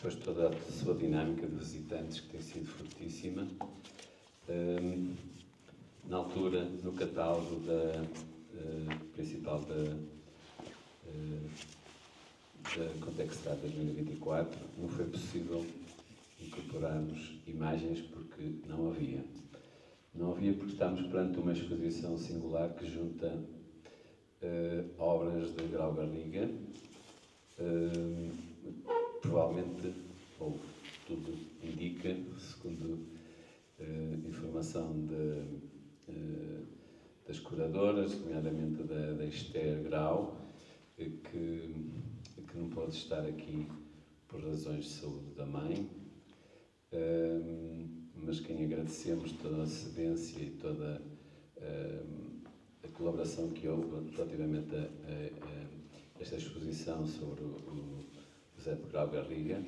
depois toda a sua dinâmica de visitantes, que tem sido fortíssima. Na altura, no catálogo principal da Contextar 2024, não foi possível incorporarmos imagens porque não havia. Não havia porque estamos perante uma exposição singular que junta obras de Grau Garriga, provavelmente, ou tudo indica, segundo informação das curadoras, nomeadamente da Esther Grau, que não pode estar aqui por razões de saúde da mãe, mas quem agradecemos toda a cedência e toda a colaboração que houve relativamente a esta exposição sobre o José de Grau Garriga.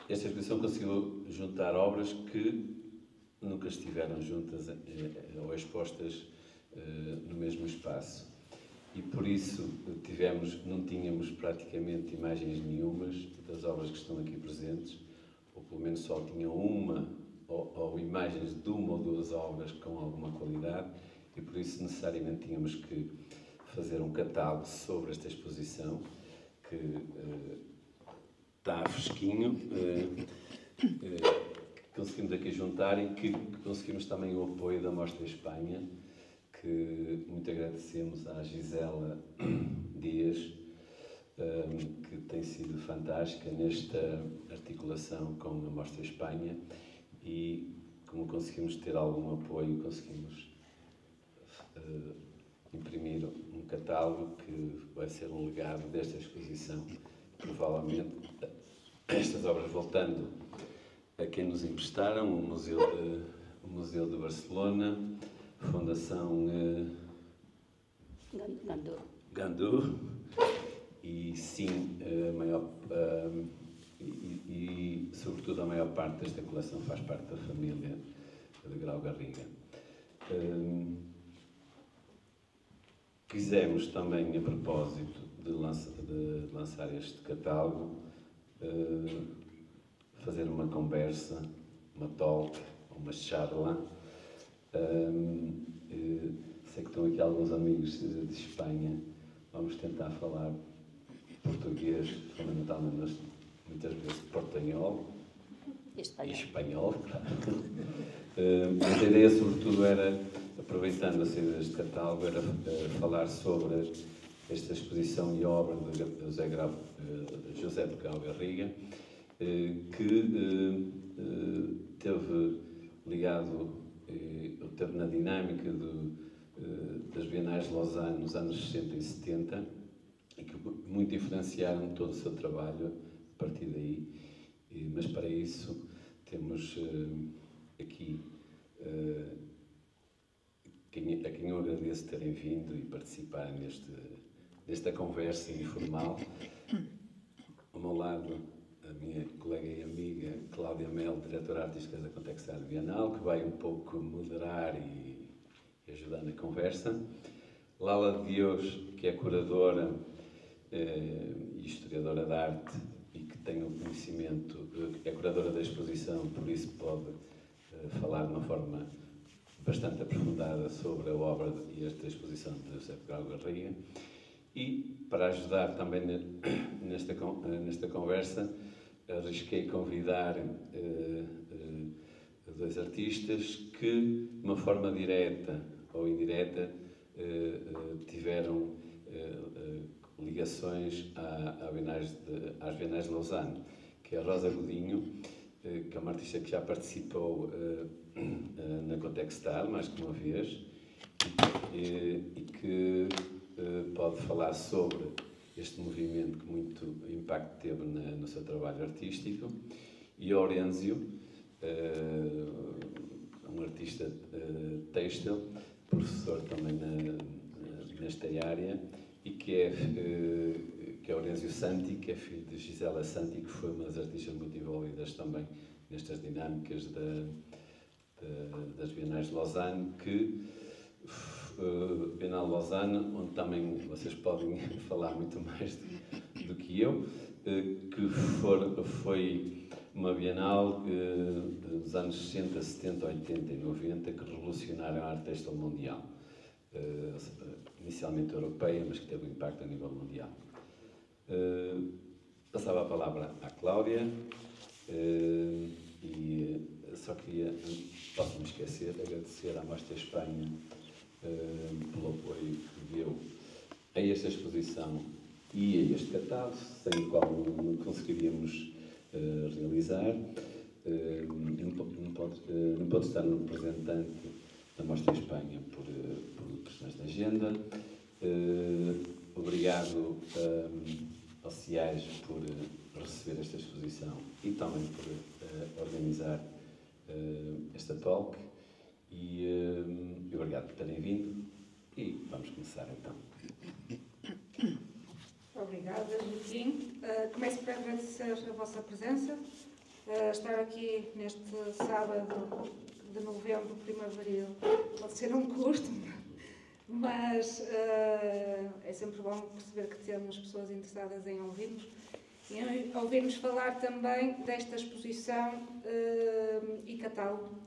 Esta exposição conseguiu juntar obras que nunca estiveram juntas ou expostas no mesmo espaço. E por isso não tínhamos praticamente imagens nenhumas das obras que estão aqui presentes, ou pelo menos só tinham uma ou imagens de uma ou duas obras com alguma qualidade, e por isso necessariamente tínhamos que fazer um catálogo sobre esta exposição, que está fresquinho, que conseguimos aqui juntar e que conseguimos também o apoio da Mostra Espanha, que muito agradecemos à Gisela Dias, que tem sido fantástica nesta articulação com a Mostra Espanha, e como conseguimos ter algum apoio, conseguimos imprimir um catálogo que vai ser um legado desta exposição. Provavelmente estas obras, voltando a quem nos emprestaram, o Museu de Barcelona, Fundação Gandu, e sim, sobretudo a maior parte desta coleção faz parte da família de Grau Garriga. Quisemos também, a propósito de lançar este catálogo, fazer uma conversa, uma talk, uma charla. Sei que estão aqui alguns amigos de Espanha. Vamos tentar falar português, fundamentalmente, muitas vezes portanhol e espanhol, claro. Mas a ideia, sobretudo, era, aproveitando a saída deste catálogo, era falar sobre esta exposição e obra de José de Grau Garriga, que teve ligado, teve na dinâmica das Bienais de Lausanne nos anos 60 e 70, e que muito influenciaram todo o seu trabalho a partir daí. Mas para isso temos aqui a quem eu agradeço terem vindo e participar nesta conversa informal. Ao meu lado, a minha colega e amiga Cláudia Mel, diretora artística da Contextar Bienal, que vai um pouco moderar e ajudar na conversa. Lala de Dios, que é curadora e historiadora de arte, e que tem um conhecimento, é curadora da exposição, por isso pode falar de uma forma bastante aprofundada sobre a obra e esta exposição de José de Grau Garriga. E, para ajudar também nesta conversa, arrisquei convidar dois artistas que, de uma forma direta ou indireta, tiveram ligações às Bienais de Lausanne, que é a Rosa Godinho, que é uma artista que já participou na Contextar mais que uma vez, e que pode falar sobre este movimento que muito impacto teve no seu trabalho artístico, e Aurenzio, um artista têxtil, professor também nesta área, e que é Aurenzio Santi, que é filho de Gisela Santi, que foi uma das artistas muito envolvidas também nestas dinâmicas das Bienais de Lausanne, Bienal de Lausanne, onde também vocês podem falar muito mais do que eu, que foi uma Bienal dos anos 60, 70, 80 e 90 que revolucionaram a arte têxtil mundial. Inicialmente europeia, mas que teve um impacto a nível mundial. Passava a palavra à Cláudia e só queria, posso me esquecer, agradecer à Mostra Espanha pelo apoio que deu a esta exposição e a este catálogo, sem o qual não conseguiríamos realizar. Não pode estar no representante da Mostra Espanha por questões de agenda. Obrigado ao CIAES por receber esta exposição e também por organizar esta talk. E obrigado por terem vindo. E vamos começar então. Obrigada, Joaquim. Começo por agradecer a vossa presença. Estar aqui neste sábado de novembro primaveril pode ser um custo, mas é sempre bom perceber que temos pessoas interessadas em ouvir-nos e em ouvir-nos falar também desta exposição e catálogo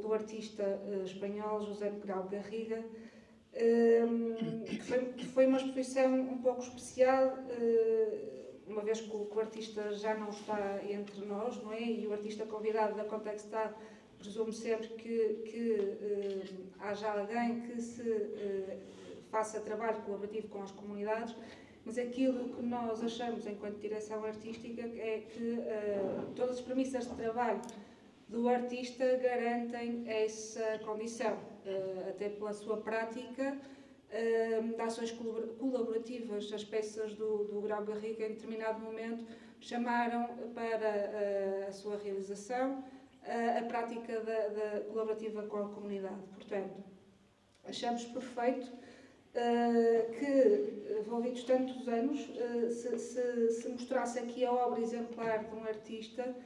do artista espanhol José Grau Garriga, que foi uma exposição um pouco especial, uma vez que o artista já não está entre nós, não é? E o artista convidado da Contextal presume sempre que haja alguém que se faça trabalho colaborativo com as comunidades, mas aquilo que nós achamos enquanto direção artística é que todas as premissas de trabalho do artista garantem essa condição, até pela sua prática de ações colaborativas. As peças do Grau Garriga, em determinado momento, chamaram para a sua realização a prática colaborativa com a comunidade. Portanto, achamos perfeito que, envolvidos tantos anos, se mostrasse aqui a obra exemplar de um artista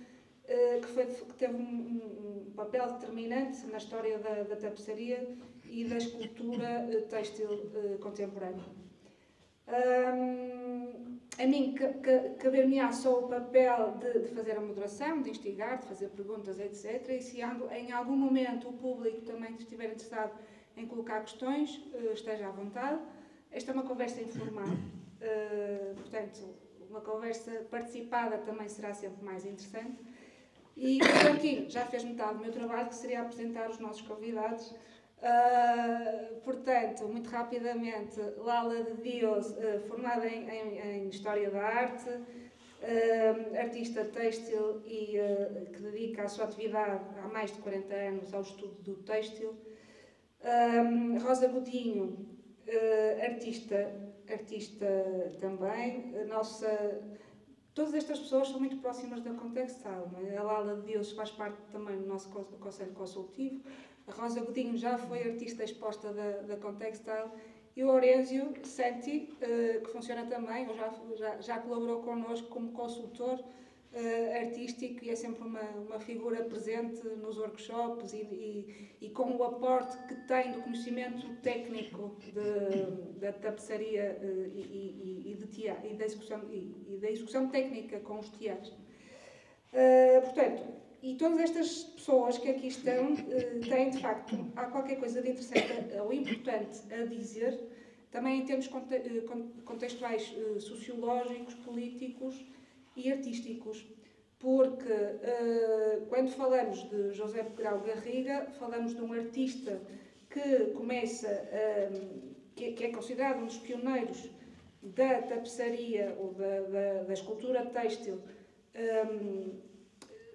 que teve um papel determinante na história da tapeçaria e da escultura têxtil contemporânea. A mim caber-me-á só o papel de fazer a moderação, de instigar, de fazer perguntas, etc. E se em algum momento o público também estiver interessado em colocar questões, esteja à vontade. Esta é uma conversa informal, portanto, uma conversa participada também será sempre mais interessante. E o Joaquim já fez metade do meu trabalho, que seria apresentar os nossos convidados. Portanto, muito rapidamente, Lala de Dios, formada em História da Arte, artista têxtil e que dedica a sua atividade há mais de 40 anos ao estudo do têxtil. Rosa Godinho, artista também, todas estas pessoas são muito próximas da Contextal. A Lala de Deus faz parte também do nosso Conselho Consultivo. A Rosa Godinho já foi artista exposta da Contextal. E o Aurésio Santi, que funciona também, já colaborou connosco como consultor artístico e é sempre uma figura presente nos workshops e com o aporte que tem do conhecimento técnico da tapeçaria e da execução técnica com os tiares. Portanto, e todas estas pessoas que aqui estão têm, de facto, há qualquer coisa de interessante ou importante a dizer, também em termos contextuais sociológicos, políticos e artísticos, porque quando falamos de José Grau Garriga, falamos de um artista que começa, que é considerado um dos pioneiros da tapeçaria ou da escultura têxtil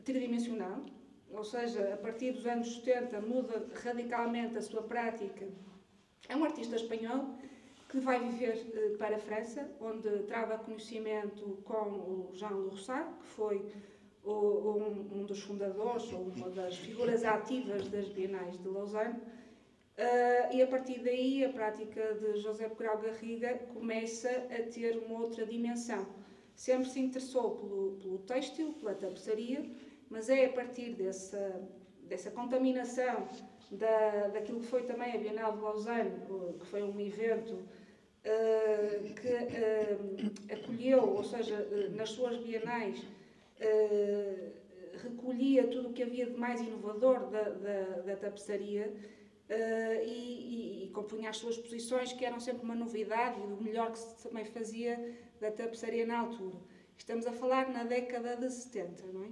tridimensional, ou seja, a partir dos anos 70 muda radicalmente a sua prática. É um artista espanhol que vai viver para a França, onde trava conhecimento com o Jean Loursat, que foi um dos fundadores, ou uma das figuras ativas das Bienais de Lausanne, e a partir daí a prática de José Grau Garriga começa a ter uma outra dimensão. Sempre se interessou pelo têxtil, pela tapeçaria, mas é a partir dessa contaminação daquilo que foi também a Bienal de Lausanne, que foi um evento que acolheu, ou seja, nas suas bienais, recolhia tudo o que havia de mais inovador da tapeçaria e compunha as suas exposições, que eram sempre uma novidade e do melhor que se também fazia da tapeçaria na altura. Estamos a falar na década de 70, não é?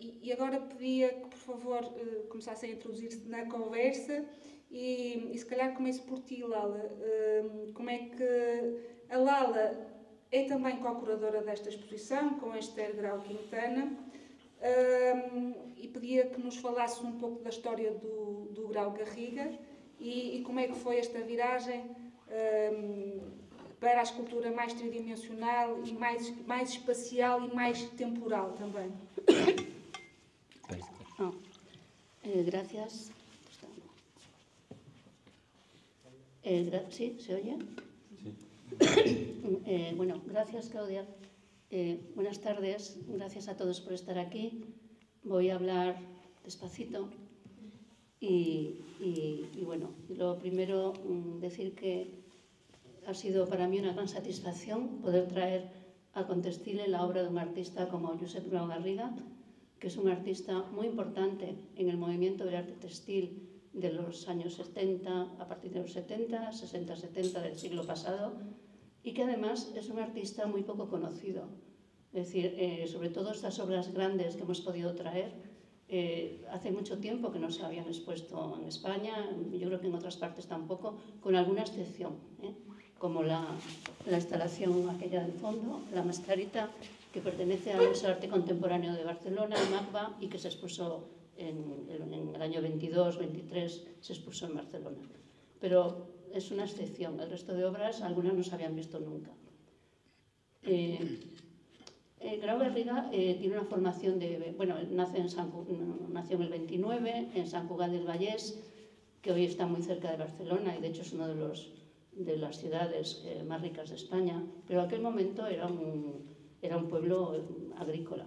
E agora pedia que, por favor, começassem a introduzir-se na conversa e se calhar comece por ti, Lala. Como é que a Lala é também co-curadora desta exposição, com a Esther Grau Quintana, e pedia que nos falasse um pouco da história do Grau Garriga e como é que foi esta viragem para a escultura mais tridimensional e mais espacial e mais temporal también. Gracias. ¿Sí? ¿Se oye? Sí. Bueno, gracias, Claudia. Buenas tardes. Gracias a todos por estar aquí. Voy a hablar despacito. Y bueno, lo primero, decir que ha sido para mí una gran satisfacción poder traer a Contextile la obra de un artista como Josep Grau Garriga, que es un artista muy importante en el movimiento del arte textil de los años 70, a partir de los 70, 60-70 del siglo pasado, y que además es un artista muy poco conocido. Es decir, sobre todo estas obras grandes que hemos podido traer, hace mucho tiempo que no se habían expuesto en España, yo creo que en otras partes tampoco, con alguna excepción, como la instalación aquella del fondo, la mascarita, que pertenece al Museo de Arte Contemporáneo de Barcelona, el MACBA, y que se expuso en el año 22-23, se expuso en Barcelona. Pero es una excepción, el resto de obras, algunas no se habían visto nunca. Grau Garriga tiene una formación nació en el 29, en Sant Cugat del Vallès, que hoy está muy cerca de Barcelona y de hecho es uno de las ciudades más ricas de España, pero en aquel momento era un pueblo agrícola,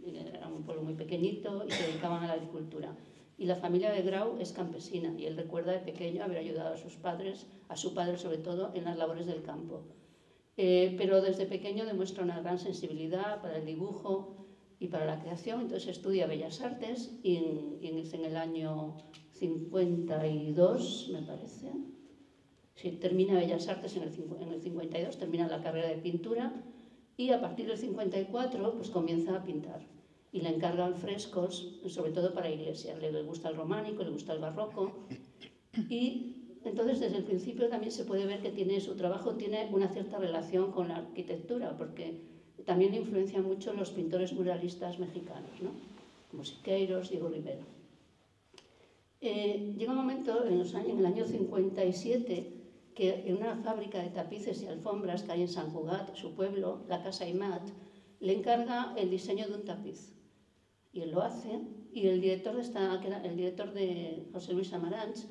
era un pueblo muy pequeñito y se dedicaban a la agricultura. Y la familia de Grau es campesina y él recuerda de pequeño haber ayudado a sus padres, a su padre sobre todo, en las labores del campo. Pero desde pequeño demuestra una gran sensibilidad para el dibujo y para la creación, entonces estudia Bellas Artes y en el año 52, me parece. Sí, termina Bellas Artes en el 52, termina la carrera de pintura y a partir del 54 pues comienza a pintar y le encargan frescos, sobre todo para iglesias. Le gusta el románico, le gusta el barroco y entonces desde el principio también se puede ver que su trabajo tiene una cierta relación con la arquitectura, porque también le influencian mucho los pintores muralistas mexicanos, ¿no? Como Siqueiros, Diego Rivera. Llega un momento en el año 57 que en una fábrica de tapices y alfombras que hay en Sant Cugat, su pueblo, la Casa Aymat, le encarga el diseño de un tapiz. Y él lo hace, y el director de José Luis Amarants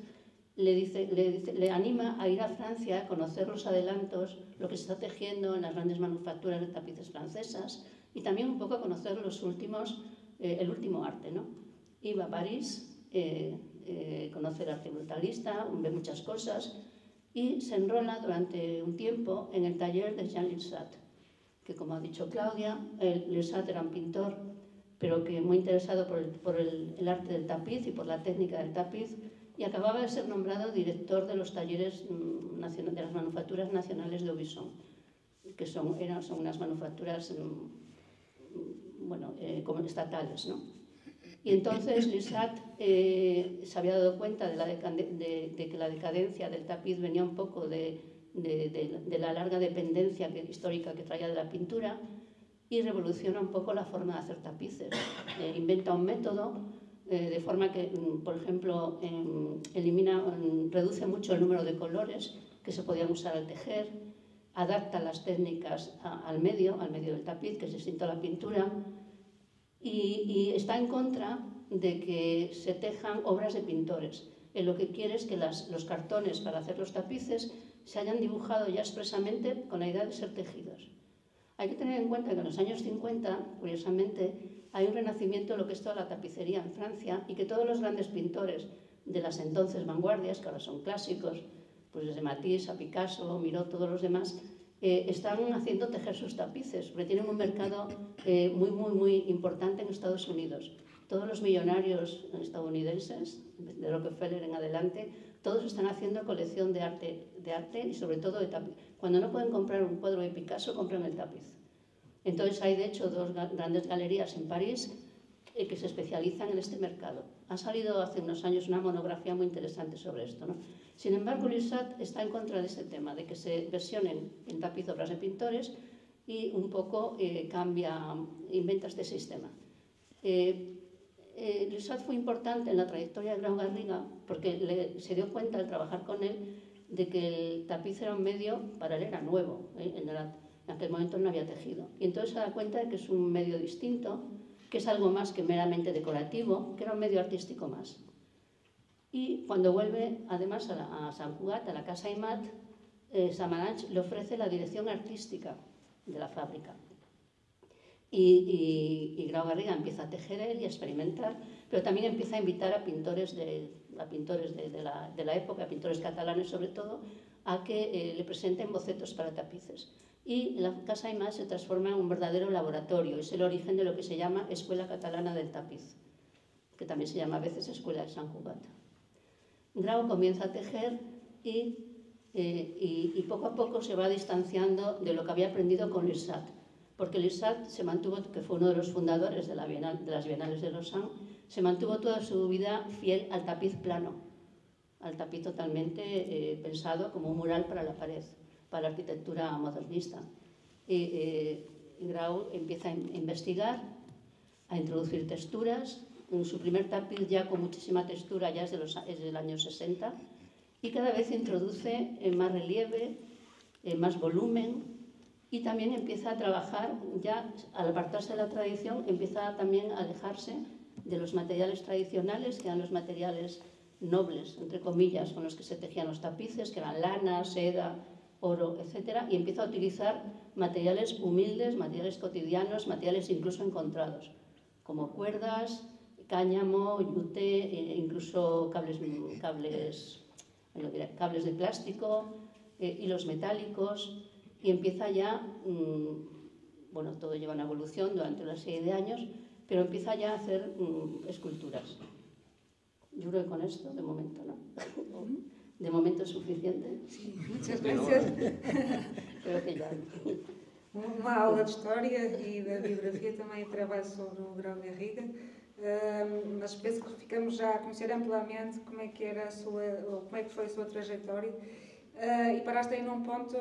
le anima a ir a Francia a conocer los adelantos, lo que se está tejiendo en las grandes manufacturas de tapices francesas y también un poco a conocer el último arte, ¿no? Iba a París, conoce el arte brutalista, ve muchas cosas y se enrola durante un tiempo en el taller de Jean Lissat, que como ha dicho Claudia, Lissat era un pintor, pero que muy interesado por el arte del tapiz y por la técnica del tapiz, y acababa de ser nombrado director de los talleres de las manufacturas nacionales de Aubusson, que son unas manufacturas como estatales, ¿no? Y entonces Lissat se había dado cuenta de que la decadencia del tapiz venía un poco de la larga dependencia histórica que traía de la pintura y revoluciona un poco la forma de hacer tapices. Inventa un método de forma que, por ejemplo, reduce mucho el número de colores que se podían usar al tejer, adapta las técnicas al medio del tapiz, que es distinto a la pintura, y está en contra de que se tejan obras de pintores. Él lo que quiere es que los cartones para hacer los tapices se hayan dibujado ya expresamente con la idea de ser tejidos. Hay que tener en cuenta que en los años 50, curiosamente, hay un renacimiento de lo que es toda la tapicería en Francia y que todos los grandes pintores de las entonces vanguardias, que ahora son clásicos, pues desde Matisse a Picasso, Miró, todos los demás, están haciendo tejer sus tapices, porque tienen un mercado muy importante en Estados Unidos. Todos los millonarios estadounidenses, de Rockefeller en adelante, todos están haciendo colección de arte y sobre todo de tapiz. Cuando no pueden comprar un cuadro de Picasso, compran el tapiz. Entonces hay de hecho dos grandes galerías en París que se especializan en este mercado. Ha salido hace unos años una monografía muy interesante sobre esto, ¿no? Sin embargo, Lissat está en contra de este tema, de que se versionen en tapiz obras de pintores y un poco inventa este sistema. Lissat fue importante en la trayectoria de Grau Garriga porque se dio cuenta al trabajar con él de que el tapiz era un medio, para él era nuevo, en aquel momento no había tejido. Y entonces se da cuenta de que es un medio distinto, que es algo más que meramente decorativo, que era un medio artístico más. Y cuando vuelve además a Sant Cugat, a la Casa Imat, Samaranch le ofrece la dirección artística de la fábrica. Y Grau Garriga empieza a tejer él y a experimentar, pero también empieza a invitar a pintores de la época, a pintores catalanes sobre todo, a que le presenten bocetos para tapices. Y la Casa Imat se transforma en un verdadero laboratorio, es el origen de lo que se llama Escuela Catalana del Tapiz, que también se llama a veces Escuela de Sant Cugat. Grau comienza a tejer y poco a poco se va distanciando de lo que había aprendido con Lissat, porque Lissat se mantuvo, que fue uno de los fundadores de las Bienales de Lausanne, se mantuvo toda su vida fiel al tapiz plano, al tapiz totalmente pensado como un mural para la pared, para la arquitectura modernista. Grau empieza a investigar, a introducir texturas. En su primer tapiz ya con muchísima textura ya es del año 60 y cada vez introduce más relieve, más volumen. Y también empieza a trabajar, ya al apartarse de la tradición, empieza también a alejarse de los materiales tradicionales, que eran los materiales nobles, entre comillas, con los que se tejían los tapices, que eran lana, seda, oro, etc. Y empieza a utilizar materiales humildes, materiales cotidianos, materiales incluso encontrados, como cuerdas, cáñamo, yute, incluso cables de plástico, hilos metálicos. Y empieza ya, bueno, todo lleva una evolución durante una serie de años, pero empieza ya a hacer esculturas. Yo creo que con esto, de momento, ¿no? De momento es suficiente. Sí, muchas gracias. Creo que ya. Uma aula de história e da biografia também trabalho sobre o Grau Garriga, mas penso que ficamos já a conhecer amplamente como é que era como é que foi a sua trajetória. E paraste aí num ponto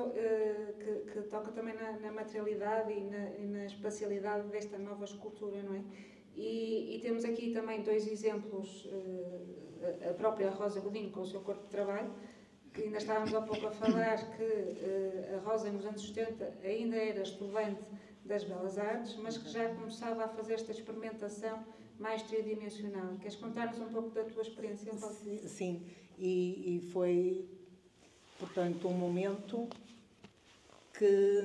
que toca também na materialidade e na espacialidade desta nova escultura, não é? E temos aqui também dois exemplos, a própria Rosa Godinho com o seu corpo de trabalho, que ainda estávamos há pouco a falar que a Rosa nos anos 70 ainda era estudante das Belas Artes, mas que já começava a fazer esta experimentação mais tridimensional. Queres contar-nos um pouco da tua experiência, Rosa? Sim, e foi... Portanto, um momento que,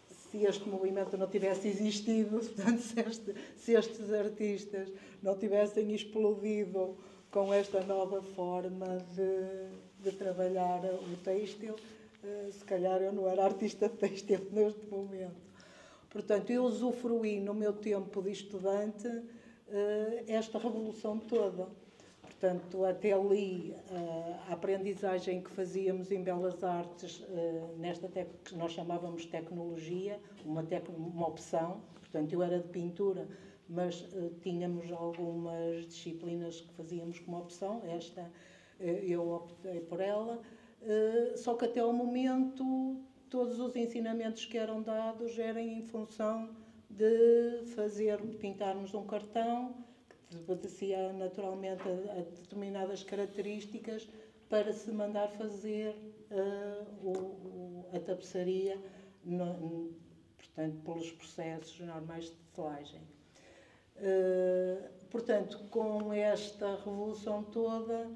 se este movimento não tivesse existido, portanto, se estes artistas não tivessem explodido com esta nova forma de trabalhar o têxtil, se calhar eu não era artista têxtil neste momento. Portanto, eu usufruí no meu tempo de estudante esta revolução toda. Portanto, até ali, a aprendizagem que fazíamos em Belas Artes, nesta que nós chamávamos tecnologia, uma opção. Portanto, eu era de pintura, mas tínhamos algumas disciplinas que fazíamos como opção. Esta, eu optei por ela. Só que até ao momento, todos os ensinamentos que eram dados eram em função de pintarmos um cartão, obedecia naturalmente a determinadas características para se mandar fazer a tapeçaria, portanto, pelos processos normais de tecelagem. Portanto, com esta revolução toda,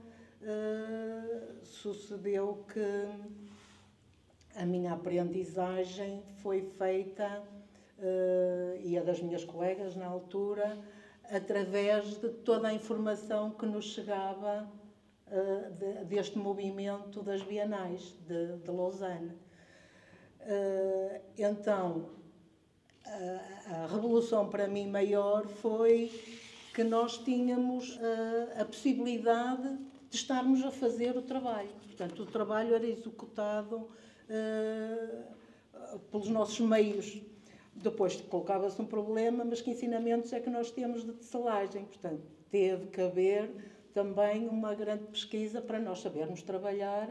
sucedeu que a minha aprendizagem foi feita, e a das minhas colegas na altura, através de toda a informação que nos chegava deste movimento das Bienais de Lausanne. Então, a revolução para mim maior foi que nós tínhamos a possibilidade de estarmos a fazer o trabalho. Portanto, o trabalho era executado pelos nossos meios. Depois colocava-se um problema, mas que ensinamentos é que nós temos de tecelagem? Portanto, teve que haver também uma grande pesquisa para nós sabermos trabalhar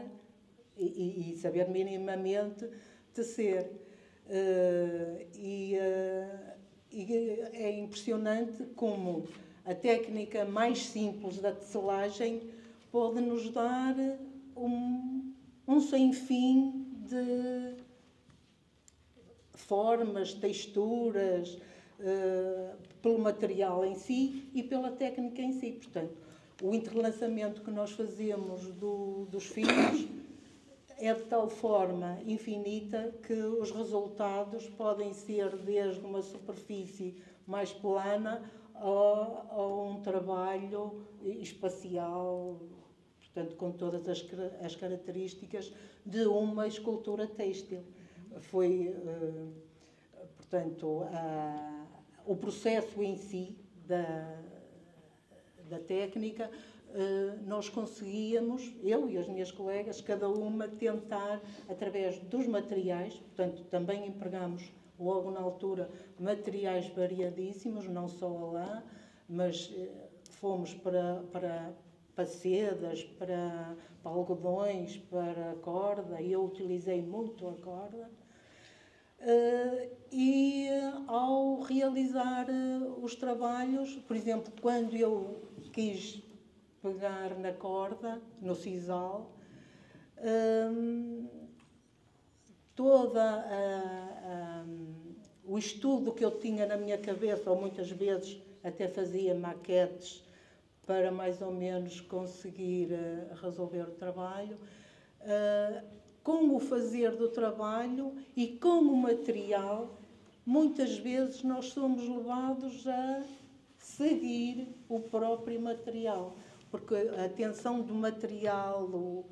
e saber minimamente tecer. E é impressionante como a técnica mais simples da tecelagem pode nos dar um sem fim de formas, texturas, pelo material em si e pela técnica em si. Portanto, o entrelaçamento que nós fazemos dos fios é de tal forma infinita que os resultados podem ser desde uma superfície mais plana a um trabalho espacial, portanto, com todas as características de uma escultura têxtil. Foi, portanto, o processo em si da técnica, nós conseguíamos, eu e as minhas colegas, cada uma tentar, através dos materiais, portanto, também empregamos logo na altura materiais variadíssimos, não só a lã, mas fomos para sedas, para algodões, para corda, e eu utilizei muito a corda. E ao realizar os trabalhos, por exemplo, quando eu quis pegar na corda, no sisal, o estudo que eu tinha na minha cabeça, ou muitas vezes até fazia maquetes para mais ou menos conseguir resolver o trabalho, com o fazer do trabalho e com o material, muitas vezes nós somos levados a seguir o próprio material, porque a tensão do material,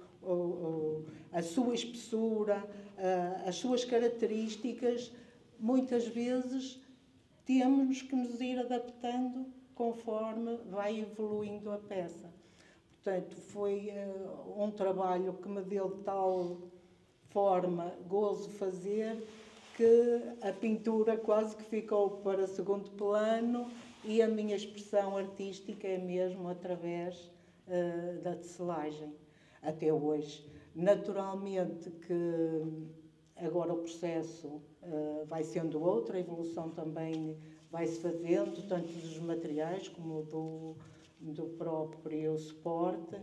a sua espessura, as suas características, muitas vezes temos que nos ir adaptando conforme vai evoluindo a peça. Portanto, foi um trabalho que me deu de tal forma gozo fazer que a pintura quase que ficou para segundo plano e a minha expressão artística é mesmo através da tecelagem, até hoje. Naturalmente que agora o processo vai sendo outro, a evolução também vai-se fazendo, tanto dos materiais como do próprio suporte,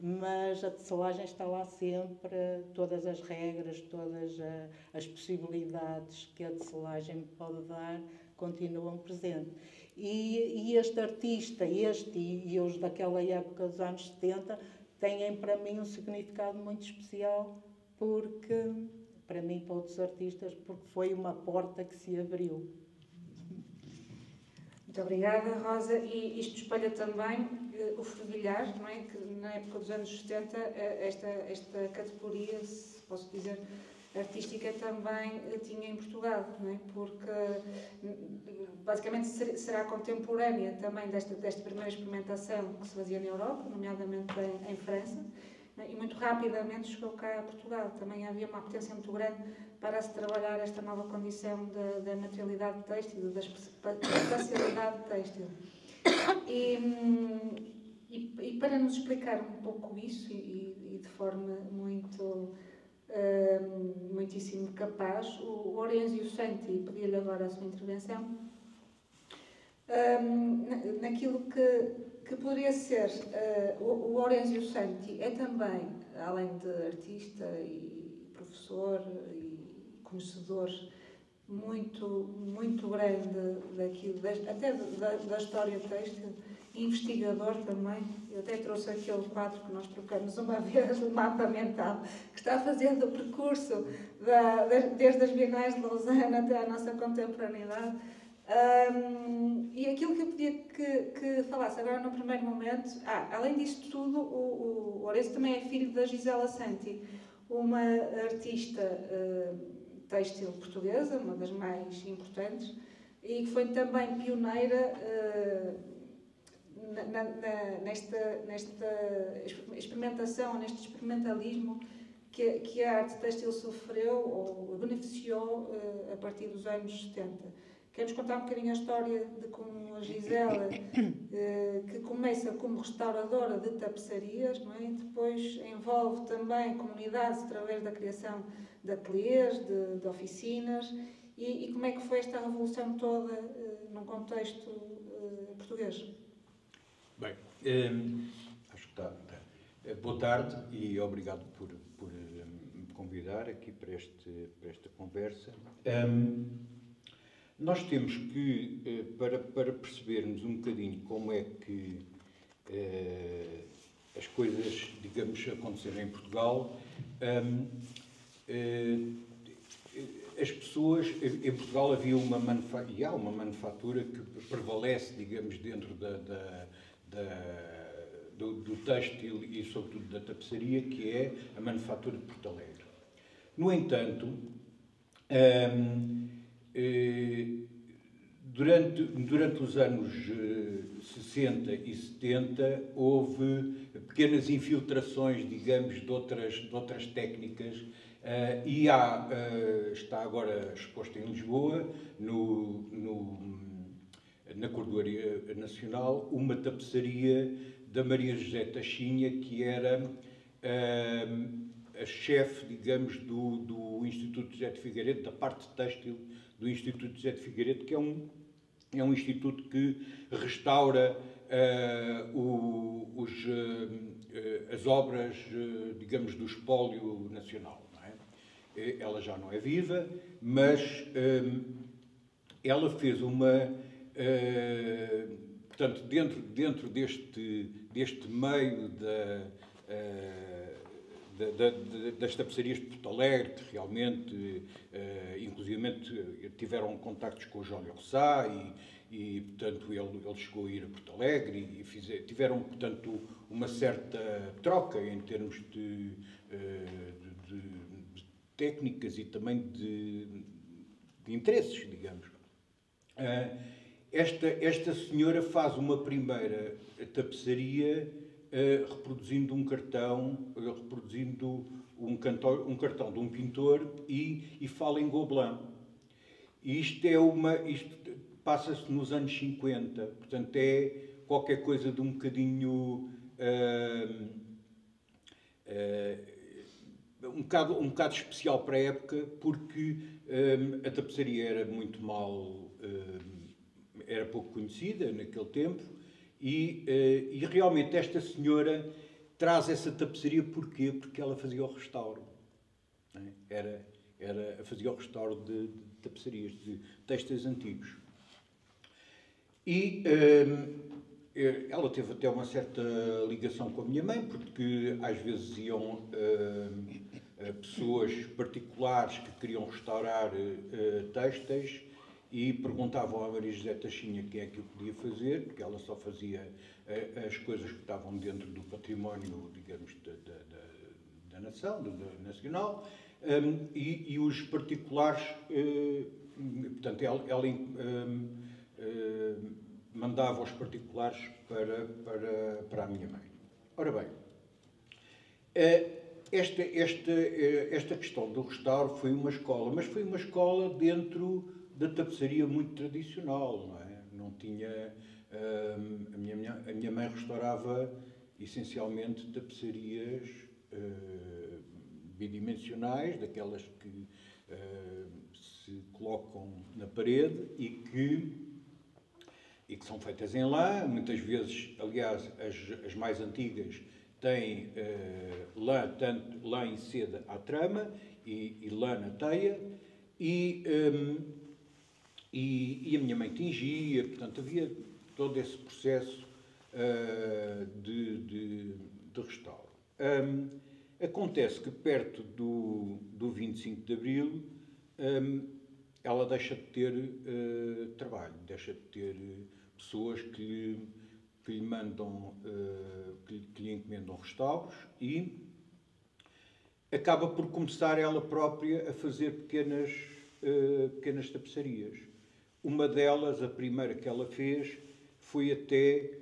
mas a tecelagem está lá sempre, todas as regras, todas as possibilidades que a tecelagem pode dar continuam presentes. E este artista, e os daquela época dos anos 70, têm para mim um significado muito especial, porque, para mim, para outros artistas, porque foi uma porta que se abriu. Muito obrigada, Rosa. E isto espelha também o fervilhar, não é? Que na época dos anos 70, esta categoria, se posso dizer, artística também tinha em Portugal, não é? Porque basicamente será contemporânea também desta primeira experimentação que se fazia na Europa, nomeadamente em França, e muito rapidamente chegou cá a Portugal. Também havia uma potência muito grande para se trabalhar esta nova condição da materialidade têxtil, da espacialidade têxtil. E para nos explicar um pouco isso, e de forma muitíssimo capaz, o Orazio Santi, pedi-lhe agora a sua intervenção, naquilo que poderia ser o Orazio Santi é também, além de artista e professor e conhecedor muito grande daquilo, até da história têxtil, investigador também. Eu até trouxe aquele quadro que nós trocamos uma vez, o mapa mental, que está fazendo o percurso desde as Bienais de Lausanne até à nossa contemporaneidade. E aquilo que eu pedia que falasse agora no primeiro momento, além disso tudo, o Lourenço também é filho da Gisela Santi, uma artista têxtil portuguesa, uma das mais importantes, e que foi também pioneira nesta experimentação, neste experimentalismo que a arte têxtil sofreu ou beneficiou a partir dos anos 70. Quero-vos contar um bocadinho a história de como a Gisela, que começa como restauradora de tapeçarias, não é? Depois envolve também comunidades através da criação de ateliês, de oficinas, e como é que foi esta revolução toda num contexto português. Bem, acho que está. Boa tarde e obrigado por me convidar aqui para esta conversa. Nós temos que, para percebermos um bocadinho como é que as coisas, digamos, aconteceram em Portugal, as pessoas, em Portugal havia uma manufatura que prevalece, digamos, dentro do têxtil e, sobretudo, da tapeçaria, que é a manufatura de Porto Alegre. No entanto, durante os anos 60 e 70 houve pequenas infiltrações, digamos, de outras técnicas, e está agora exposta em Lisboa, na Cordoaria Nacional, uma tapeçaria da Maria José Tachinha, que era a chefe, digamos, do Instituto José de Figueiredo, da parte têxtil do Instituto José de Figueiredo, que é um instituto que restaura as obras, digamos, do espólio nacional. Não é? Ela já não é viva, mas ela fez portanto, dentro deste meio das tapeçarias de Porto Alegre, que realmente, inclusivamente, tiveram contactos com o Jólio Rossá e portanto, ele chegou a ir a Porto Alegre e tiveram, portanto, uma certa troca em termos de técnicas e também de interesses, digamos. Esta senhora faz uma primeira tapeçaria reproduzindo um cartão de um pintor e fala em Gobelin. E isto passa-se nos anos 50, portanto é qualquer coisa de um bocadinho um bocado especial para a época, porque a tapeçaria era muito era pouco conhecida naquele tempo, e realmente esta senhora traz essa tapeçaria porquê? Porque ela fazia o restauro. Fazia o restauro de tapeçarias, de têxteis antigos. E ela teve até uma certa ligação com a minha mãe, porque às vezes iam pessoas particulares que queriam restaurar têxteis e perguntavam à Maria José Tachinha quem é que o podia fazer, porque ela só fazia as coisas que estavam dentro do património, digamos, da nação, nacional, e os particulares, portanto, ela mandava os particulares para a minha mãe. Ora bem, esta questão do restauro foi uma escola, mas foi uma escola dentro da tapeçaria muito tradicional, não é? Não tinha... a minha mãe restaurava essencialmente tapeçarias bidimensionais, daquelas que se colocam na parede e que são feitas em lã. Muitas vezes, aliás, as mais antigas têm lã em seda à trama e lã na teia, e a minha mãe tingia, portanto, havia todo esse processo de restauro. Acontece que perto do 25 de Abril ela deixa de ter trabalho, deixa de ter pessoas que lhe mandam, que lhe encomendam restauros e acaba por começar ela própria a fazer pequenas tapeçarias. Uma delas, a primeira que ela fez, foi até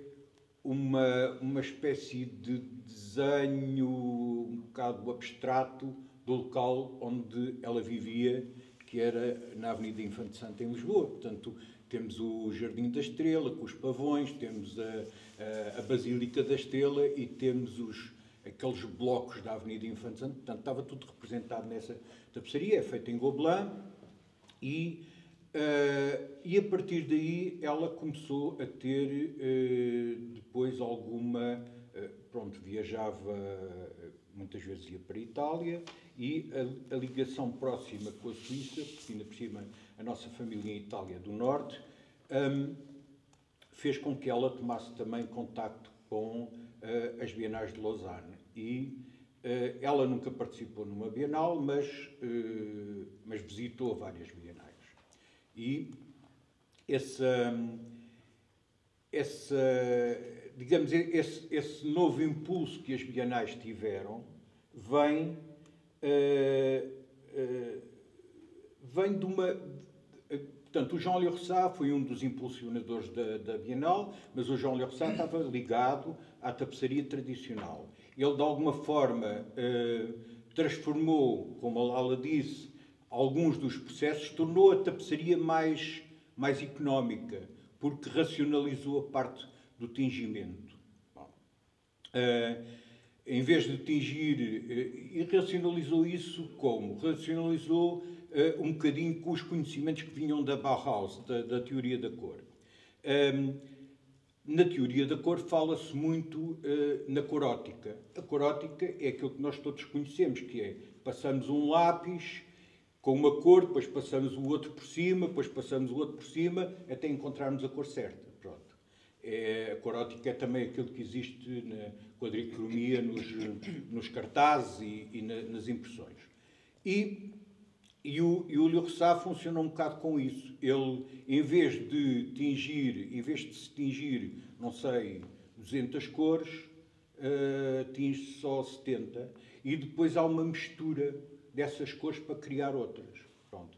uma espécie de desenho um bocado abstrato do local onde ela vivia, que era na Avenida Infante Santo, em Lisboa. Portanto, temos o Jardim da Estrela, com os pavões, temos a Basílica da Estrela e temos aqueles blocos da Avenida Infante Santo. Portanto, estava tudo representado nessa tapeçaria, é feita em Gobelin, e a partir daí ela começou a ter depois alguma... pronto, viajava, muitas vezes ia para a Itália, e a ligação próxima com a Suíça, porque ainda por cima a nossa família em Itália do Norte, fez com que ela tomasse também contacto com as Bienais de Lausanne. E ela nunca participou numa Bienal, mas visitou várias Bienais. E digamos, esse novo impulso que as Bienais tiveram vem de uma... Portanto, o Jean Liorsat foi um dos impulsionadores da Bienal, mas o Jean Liorsat estava ligado à tapeçaria tradicional. Ele, de alguma forma, transformou, como a Lala disse, alguns dos processos, tornou a tapeçaria mais económica, porque racionalizou a parte do tingimento. Em vez de tingir, e racionalizou isso como? Racionalizou um bocadinho com os conhecimentos que vinham da Bauhaus, da teoria da cor. Na teoria da cor fala-se muito na corótica. A corótica é aquilo que nós todos conhecemos, que é, passamos um lápis com uma cor, depois passamos o outro por cima, depois passamos o outro por cima, até encontrarmos a cor certa. Pronto. A corótica é também aquilo que existe na quadricromia, nos cartazes e nas impressões. E o Liorsat funciona um bocado com isso. Ele, em vez de se tingir, não sei, 200 cores, tinge só 70, e depois há uma mistura dessas cores para criar outras. Pronto.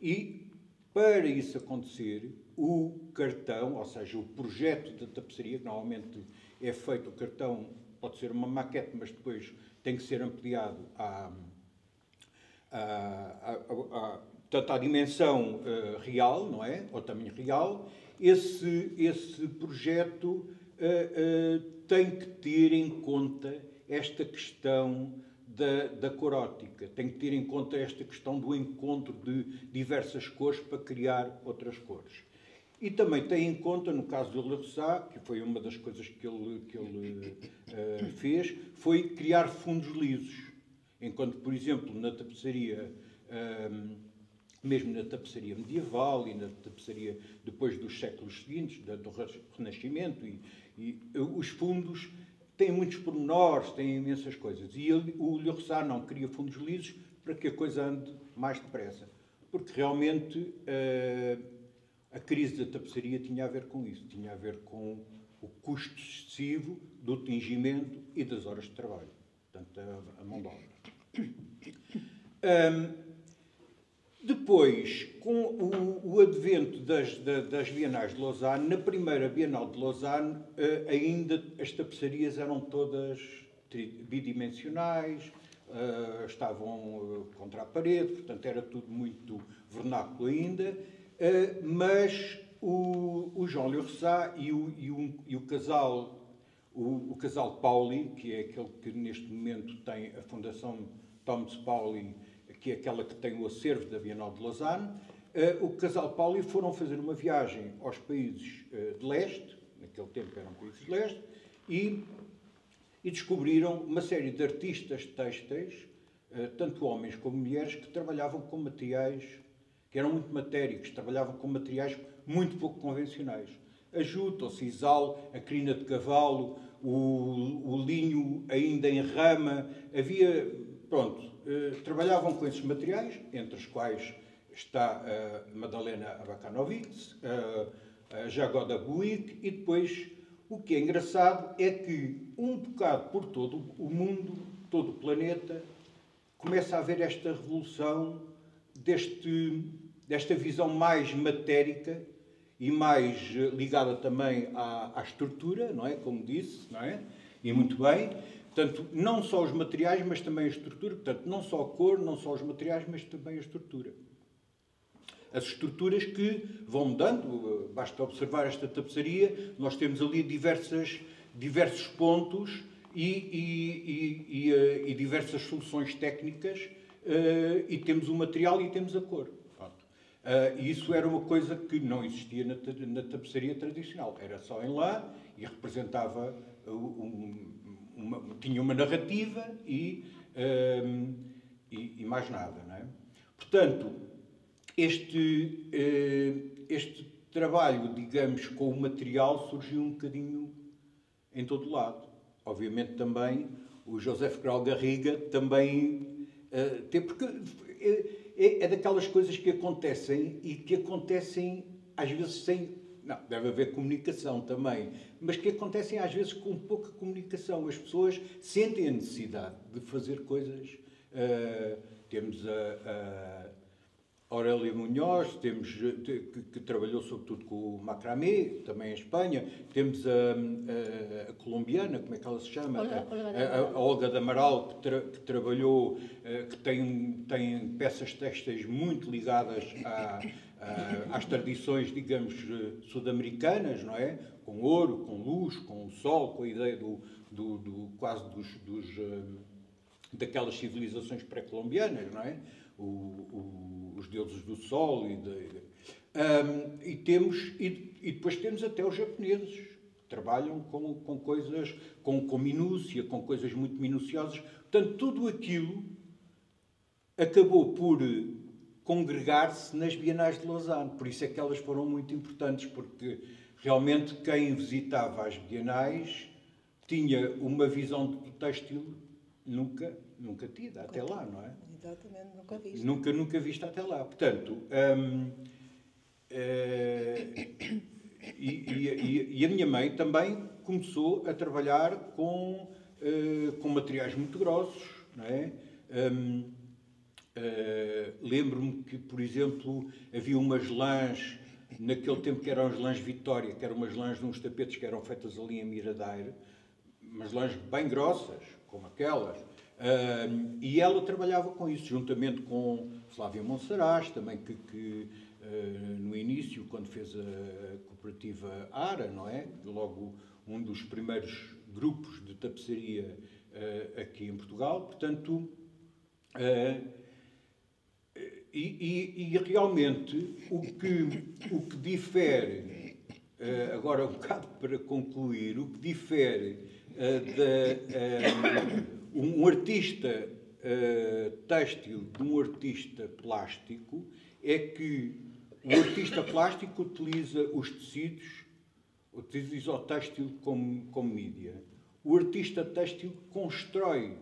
E, para isso acontecer, o cartão, ou seja, o projeto da tapeçaria, que normalmente é feito, o cartão pode ser uma maquete, mas depois tem que ser ampliado tanto à dimensão real, não é? Ao tamanho real. Esse projeto tem que ter em conta esta questão da corótica, tem que ter em conta esta questão do encontro de diversas cores para criar outras cores. E também tem em conta, no caso do Liorsat, que foi uma das coisas que ele fez, foi criar fundos lisos. Enquanto, por exemplo, na tapeçaria, mesmo na tapeçaria medieval e na tapeçaria depois dos séculos seguintes, do Renascimento, e os fundos têm muitos pormenores, têm imensas coisas. E o Liorsat não cria fundos lisos para que a coisa ande mais depressa. Porque realmente a crise da tapeçaria tinha a ver com isso. Tinha a ver com o custo excessivo do tingimento e das horas de trabalho. Portanto, a mão de obra. Depois, com o advento das Bienais de Lausanne, na primeira Bienal de Lausanne, ainda as tapeçarias eram todas bidimensionais, estavam contra a parede, portanto era tudo muito vernáculo ainda, mas o Jean Liorsat e o casal Pauli, que é aquele que neste momento tem a Fundação Thomas Pauli, que é aquela que tem o acervo da Bienal de Lausanne, o casal Pauli foram fazer uma viagem aos países de leste, naquele tempo eram países de leste, e descobriram uma série de artistas têxteis, tanto homens como mulheres, que trabalhavam com materiais que eram muito matéricos, trabalhavam com materiais muito pouco convencionais. A juta, o sisal, a crina de cavalo, o linho ainda em rama, havia... Pronto, trabalhavam com esses materiais, entre os quais está a Madalena Abakanovic, a Jagoda Buick, e depois o que é engraçado é que um bocado por todo o mundo, todo o planeta, começa a haver esta revolução desta visão mais matérica e mais ligada também à estrutura, não é? Como disse, não é? E muito bem. Portanto, não só os materiais, mas também a estrutura. Portanto, não só a cor, não só os materiais, mas também a estrutura. As estruturas que vão mudando, basta observar esta tapeçaria, nós temos ali diversos pontos e diversas soluções técnicas, e temos o material e temos a cor. E isso era uma coisa que não existia na tapeçaria tradicional. Era só em lã e representava, tinha uma narrativa e mais nada, não é? Portanto, este trabalho, digamos, com o material surgiu um bocadinho em todo lado. Obviamente também o José Grau Garriga também porque é daquelas coisas que acontecem e que acontecem às vezes sem... Não, deve haver comunicação também, mas que acontecem às vezes com pouca comunicação. As pessoas sentem a necessidade de fazer coisas. Temos a Aurélia Munhoz, que trabalhou sobretudo com o macramé, também em Espanha. Temos a colombiana, como é que ela se chama? A Olga de Amaral, que trabalhou, que tem peças têxteis muito ligadas às tradições, digamos, sul-americanas, não é? Com ouro, com luz, com o sol, com a ideia quase daquelas civilizações pré-colombianas, não é? Os deuses do sol e depois temos até os japoneses, que trabalham com coisas, com minúcia, com coisas muito minuciosas. Portanto, tudo aquilo acabou por congregar-se nas Bienais de Lausanne. Por isso é que elas foram muito importantes, porque realmente quem visitava as Bienais tinha uma visão do têxtil nunca tida até lá, não é? Exatamente, nunca vista. Nunca vista até lá. Portanto, e a minha mãe também começou a trabalhar com materiais muito grossos, não é? Lembro-me que, por exemplo, havia umas lãs, naquele tempo que eram as lãs Vitória, que eram umas lãs de uns tapetes que eram feitas ali em Miradeiro, umas lãs bem grossas, como aquelas. E ela trabalhava com isso, juntamente com Flávia Monsaraz, também que no início, quando fez a cooperativa ARA, não é? Logo um dos primeiros grupos de tapeçaria aqui em Portugal. Portanto, e realmente o que difere, agora um bocado para concluir, o que difere um artista têxtil de um artista plástico é que o artista plástico utiliza os tecidos, utiliza o têxtil como mídia. O artista têxtil constrói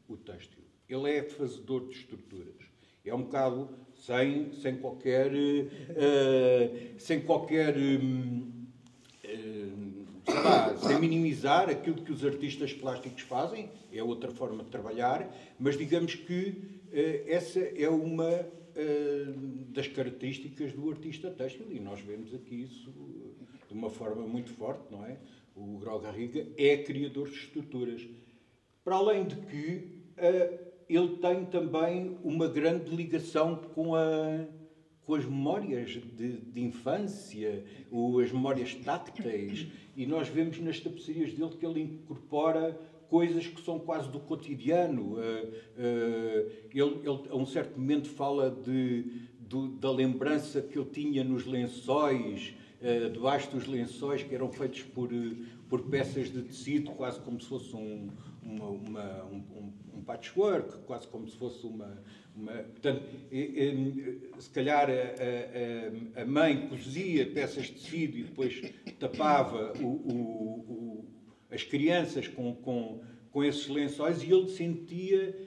o têxtil. Ele é fazedor de estruturas. É um bocado sem qualquer sei lá, sem minimizar aquilo que os artistas plásticos fazem, é outra forma de trabalhar, mas digamos que essa é uma das características do artista têxtil, e nós vemos aqui isso de uma forma muito forte, não é? O Grau Garriga é criador de estruturas. Para além de que ele tem também uma grande ligação com as memórias de infância, as memórias tácteis, e nós vemos nas tapeçarias dele que ele incorpora coisas que são quase do cotidiano. Ele a um certo momento fala da lembrança que ele tinha nos lençóis, debaixo dos lençóis, que eram feitos por peças de tecido, quase como se fosse um patchwork, quase como se fosse portanto, se calhar a mãe cozia peças de tecido e depois tapava as crianças com esses lençóis, e ele sentia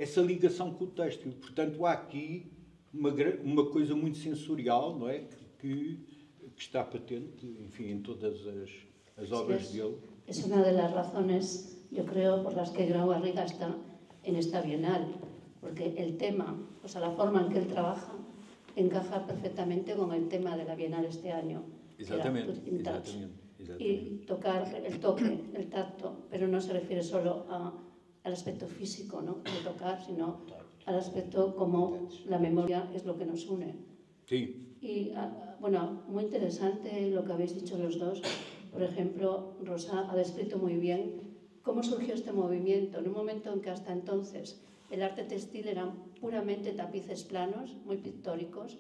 essa ligação com o têxtil. Portanto, há aqui uma coisa muito sensorial, não é? Que está patente, enfim, em todas as obras dele. Es una de las razones, yo creo, por las que Grau Barriga está en esta Bienal, porque el tema, o sea, la forma en que él trabaja, encaja perfectamente con el tema de la Bienal este año. Exatamente, Y tocar el toque, el tacto, pero no se refiere solo al aspecto físico, ¿no? De tocar, sino al aspecto como la memoria es lo que nos une. Sí. Y bueno, muy interesante lo que habéis dicho los dos. Por ejemplo, Rosa ha descrito muy bien cómo surgió este movimiento, en un momento en que hasta entonces el arte textil eran puramente tapices planos, muy pictóricos,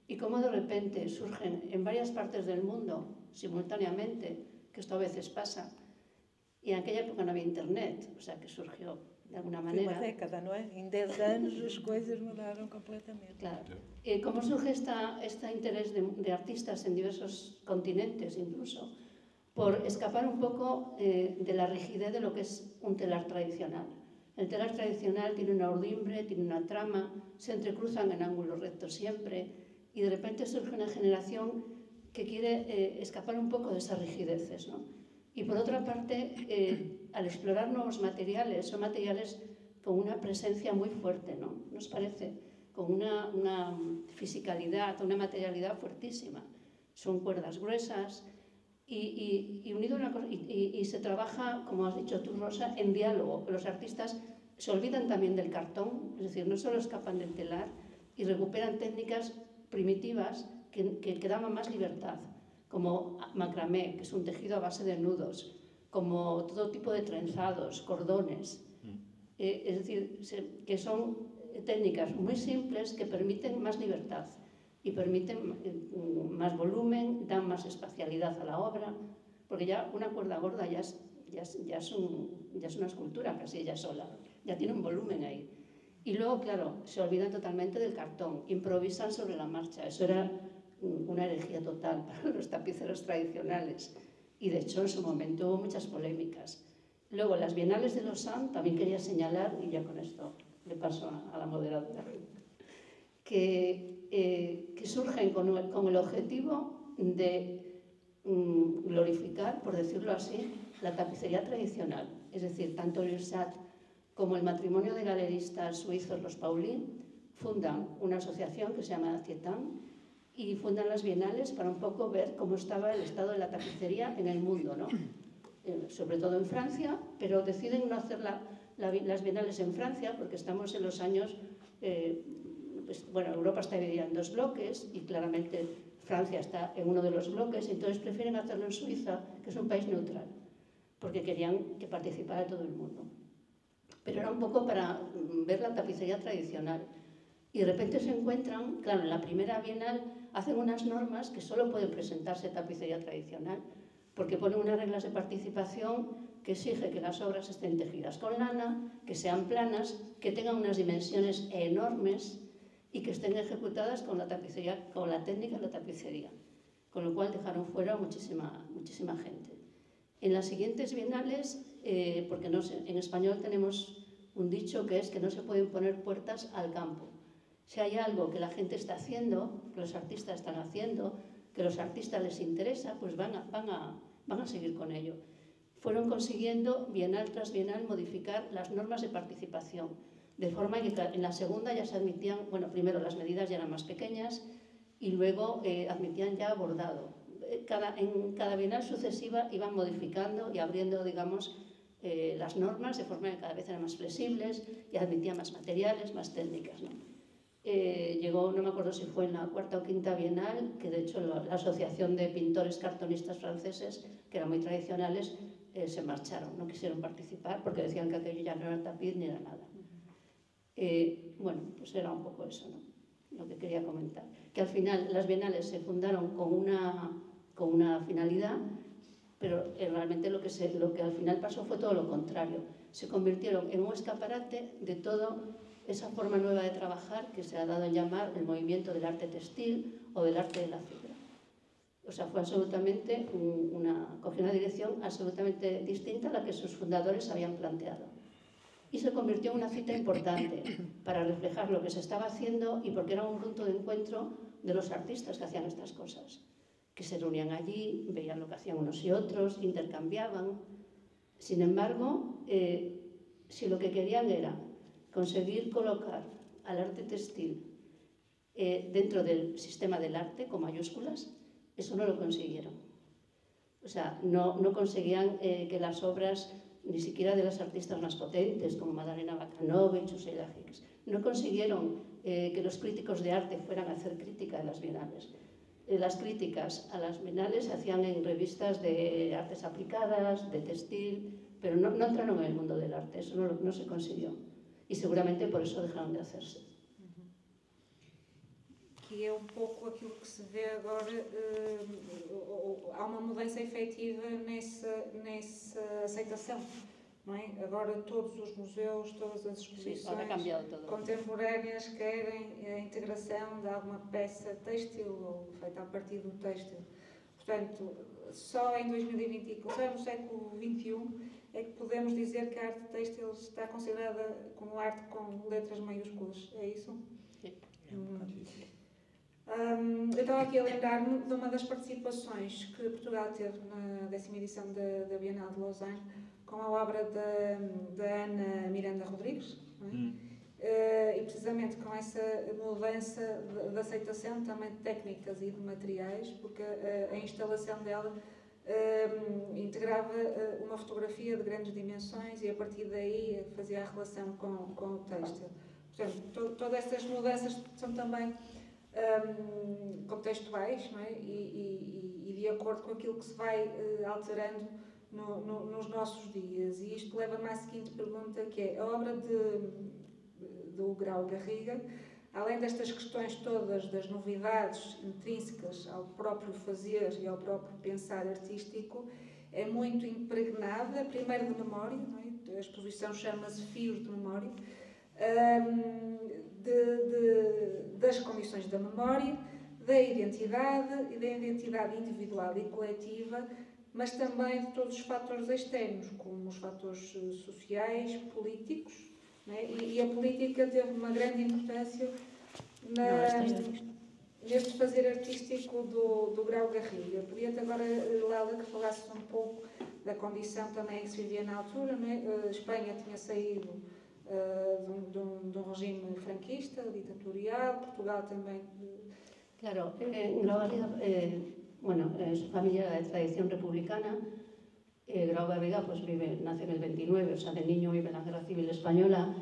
y cómo de repente surgen en varias partes del mundo simultáneamente, que esto a veces pasa, y en aquella época no había internet, o sea que surgió de alguna manera. Foi uma década, não é? Em 10 anos as coisas mudaram completamente. Claro. ¿Cómo surge este interés de artistas en diversos continentes incluso? Por escapar un poco de la rigidez de lo que es un telar tradicional. El telar tradicional tiene una urdimbre, tiene una trama, se entrecruzan en ángulos rectos siempre, y de repente surge una generación que quiere escapar un poco de esas rigideces, ¿no? Y por otra parte, al explorar nuevos materiales, son materiales con una presencia muy fuerte, ¿no? ¿Nos parece? Con una fisicalidad, una materialidad fuertísima. Son cuerdas gruesas y unido a una cosa, y se trabaja, como has dicho tú, Rosa, en diálogo. Los artistas se olvidan también del cartón, es decir, no solo escapan del telar y recuperan técnicas primitivas que daban más libertad, como macramé, que es un tejido a base de nudos, como todo tipo de trenzados, cordones. Es decir, que son técnicas muy simples que permiten más libertad y permiten más volumen, dan más espacialidad a la obra, porque ya una cuerda gorda ya es una escultura casi ella sola, ya tiene un volumen ahí. Y luego, claro, se olvidan totalmente del cartón, improvisan sobre la marcha. Eso era una herejía total para los tapiceros tradicionales. Y de hecho, en su momento hubo muchas polémicas. Luego, las Bienales de Lausanne, también quería señalar, y ya con esto le paso a la moderadora, que surgen con el objetivo de glorificar, por decirlo así, la tapicería tradicional. Es decir, tanto el IRSAT como el matrimonio de galeristas suizos, los Paulin, fundan una asociación que se llama Tietan y fundan las Bienales para un poco ver cómo estaba el estado de la tapicería en el mundo, ¿no? Sobre todo en Francia, pero deciden no hacer las Bienales en Francia porque estamos en los años... bueno, Europa está dividida en dos bloques y claramente Francia está en uno de los bloques, entonces prefieren hacerlo en Suiza, que es un país neutral, porque querían que participara todo el mundo. Pero era un poco para ver la tapicería tradicional. Y de repente se encuentran, claro, en la primera Bienal hacen unas normas que solo puede presentarse tapicería tradicional, porque ponen unas reglas de participación que exige que las obras estén tejidas con lana, que sean planas, que tengan unas dimensiones enormes y que estén ejecutadas con la tapicería, con la técnica de la tapicería, con lo cual dejaron fuera muchísima gente. En las siguientes Bienales, porque no sé, en español tenemos un dicho que es que no se pueden poner puertas al campo. Si hay algo que la gente está haciendo, que los artistas están haciendo, que a los artistas les interesa, pues van a seguir con ello. Fueron consiguiendo, Bienal tras Bienal, modificar las normas de participación, de forma que en la segunda ya se admitían, bueno, primero las medidas ya eran más pequeñas y luego admitían ya bordado. En cada Bienal sucesiva iban modificando y abriendo, digamos, las normas de forma que cada vez eran más flexibles y admitían más materiales, más técnicas, ¿no? Llegó, no me acuerdo si fue en la cuarta o quinta Bienal, que de hecho la Asociación de Pintores Cartonistas Franceses, que eran muy tradicionales, se marcharon, no quisieron participar porque decían que aquello ya no era tapiz ni era nada. Bueno, pues era un poco eso, ¿no? Lo que quería comentar. Que al final las Bienales se fundaron con una finalidad, pero realmente lo que al final pasó fue todo lo contrario. Se convirtieron en un escaparate de toda esa forma nueva de trabajar que se ha dado en llamar el movimiento del arte textil o del arte de la fibra. O sea, fue absolutamente cogió una dirección absolutamente distinta a la que sus fundadores habían planteado. y se convirtió en una cita importante para reflejar lo que se estaba haciendo y porque era un punto de encuentro de los artistas que hacían estas cosas, que se reunían allí, veían lo que hacían unos y otros, intercambiaban. Sin embargo, si lo que querían era conseguir colocar al arte textil dentro del sistema del arte, con mayúsculas, eso no lo consiguieron. O sea, no conseguían que las obras, ni siquiera de las artistas más potentes, como Madalena Bakanovich o Sheila Hicks, no consiguieron que los críticos de arte fueran a hacer crítica de las bienales. Las críticas a las bienales se hacían en revistas de artes aplicadas, de textil, pero no entraron en el mundo del arte, eso no se consiguió. Y seguramente por eso dejaron de hacerse. Que é um pouco aquilo que se vê agora, há uma mudança efetiva nessa aceitação, não é? Agora todos os museus, todas as exposições contemporâneas querem a integração de alguma peça têxtil ou feita a partir do têxtil. Portanto, só em 2020, só no século XXI, é que podemos dizer que a arte têxtil está considerada como arte com letras maiúsculas, é isso? Sim. Eu estava aqui a lembrar-me de uma das participações que Portugal teve na 10ª edição da Bienal de Lausanne, com a obra da Ana Miranda Rodrigues, não é? E precisamente com essa mudança de aceitação também de técnicas e de materiais, porque a instalação dela integrava uma fotografia de grandes dimensões e a partir daí fazia a relação com o têxtil. Portanto, todas essas mudanças são também contextuais, não é? E de acordo com aquilo que se vai alterando nos nossos dias. E isto leva-me à seguinte pergunta, que é a obra do Grau Garriga, além destas questões todas das novidades intrínsecas ao próprio fazer e ao próprio pensar artístico, é muito impregnada, primeiro de memória, não é? A exposição chama-se Fios de Memória, das condições da memória, da identidade e da identidade individual e coletiva, mas também de todos os fatores externos, como os fatores sociais, políticos, né? E a política teve uma grande importância neste fazer artístico do Grau Garriga. Podia-te agora, Lália, que falasses um pouco da condição também que se vivia na altura, né? A Espanha tinha saído de un régimen franquista, dictatorial, Portugal también. Claro, Grau Garriga, bueno, su familia era de tradición republicana. Grau Garriga pues nace en el 29, o sea, de niño vive en la Guerra Civil Española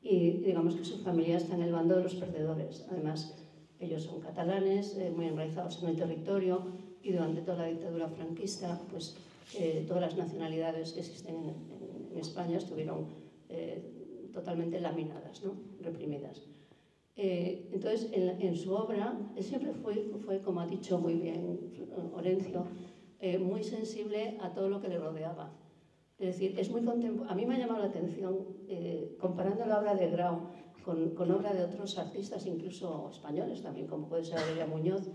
y digamos que su familia está en el bando de los perdedores. Además, ellos son catalanes, muy enraizados en el territorio y durante toda la dictadura franquista, pues todas las nacionalidades que existen en España estuvieron totalmente laminadas, ¿no? Reprimidas. Entonces, en su obra, él siempre fue, como ha dicho muy bien Orencio, muy sensible a todo lo que le rodeaba. Es decir, es muy a mí me ha llamado la atención, comparando la obra de Grau con obra de otros artistas, incluso españoles también, como puede ser Aurelia Muñoz,